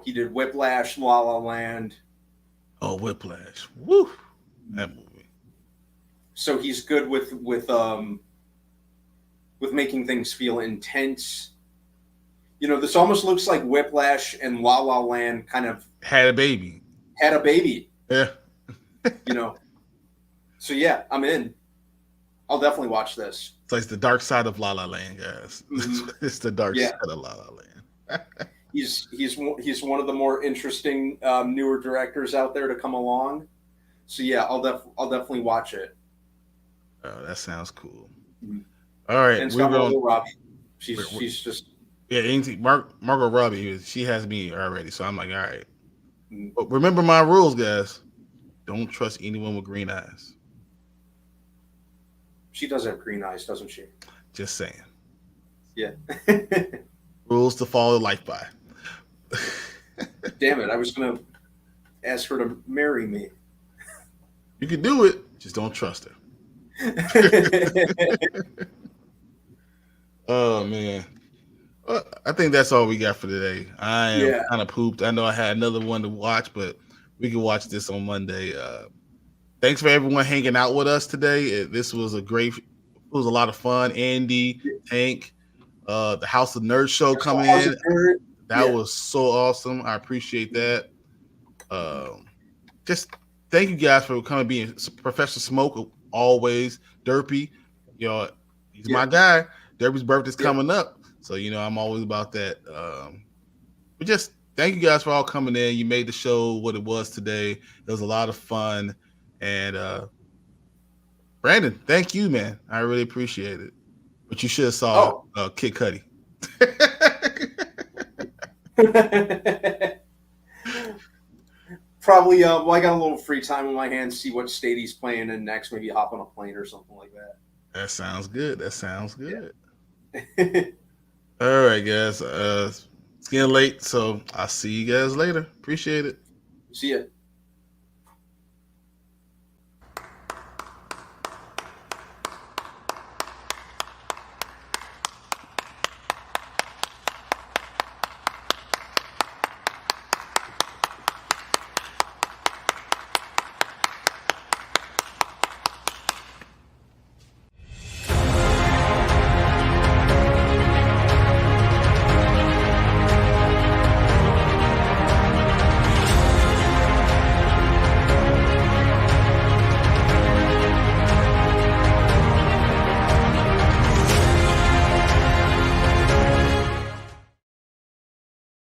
he did Whiplash, La La Land. Oh, Whiplash! Woo, that movie. So he's good with making things feel intense. This almost looks like Whiplash and La La Land kind of had a baby. Yeah. So yeah, I'm in. I'll definitely watch this. It's like the dark side of La La Land, guys. Mm-hmm. It's the dark side of La La Land. He's one of the more interesting newer directors out there to come along. So yeah, I'll definitely watch it. Oh, that sounds cool. Mm-hmm. All right, and Margot Robbie. She's just Margot Robbie. She has me already, so I'm like, all right. But remember my rules, guys. don't trust anyone with green eyes. She does have green eyes, doesn't she? Just saying. Yeah. Rules to follow life by. Damn it! I was gonna ask her to marry me. You can do it, just don't trust her. Oh man. Well, I think that's all we got for today. I am kind of pooped. I know I had another one to watch, but we can watch this on Monday. Thanks for everyone hanging out with us today. This was a lot of fun. Andy, Tank, the House of Nerds show coming in. That was so awesome. I appreciate that. Just thank you guys for coming, being Professor Smoke always. Derpy, he's my guy. Derpy's birthday's coming up, so I'm always about that. But just thank you guys for all coming in. You made the show what it was today. It was a lot of fun, and Brandon, thank you, man. I really appreciate it. But you should have saw Kid Cudi. Probably. Well, I got a little free time on my hands. See what state he's playing in next. Maybe hop on a plane or something like that. That sounds good. Yeah. All right, guys. It's getting late, so I'll see you guys later. Appreciate it. See ya.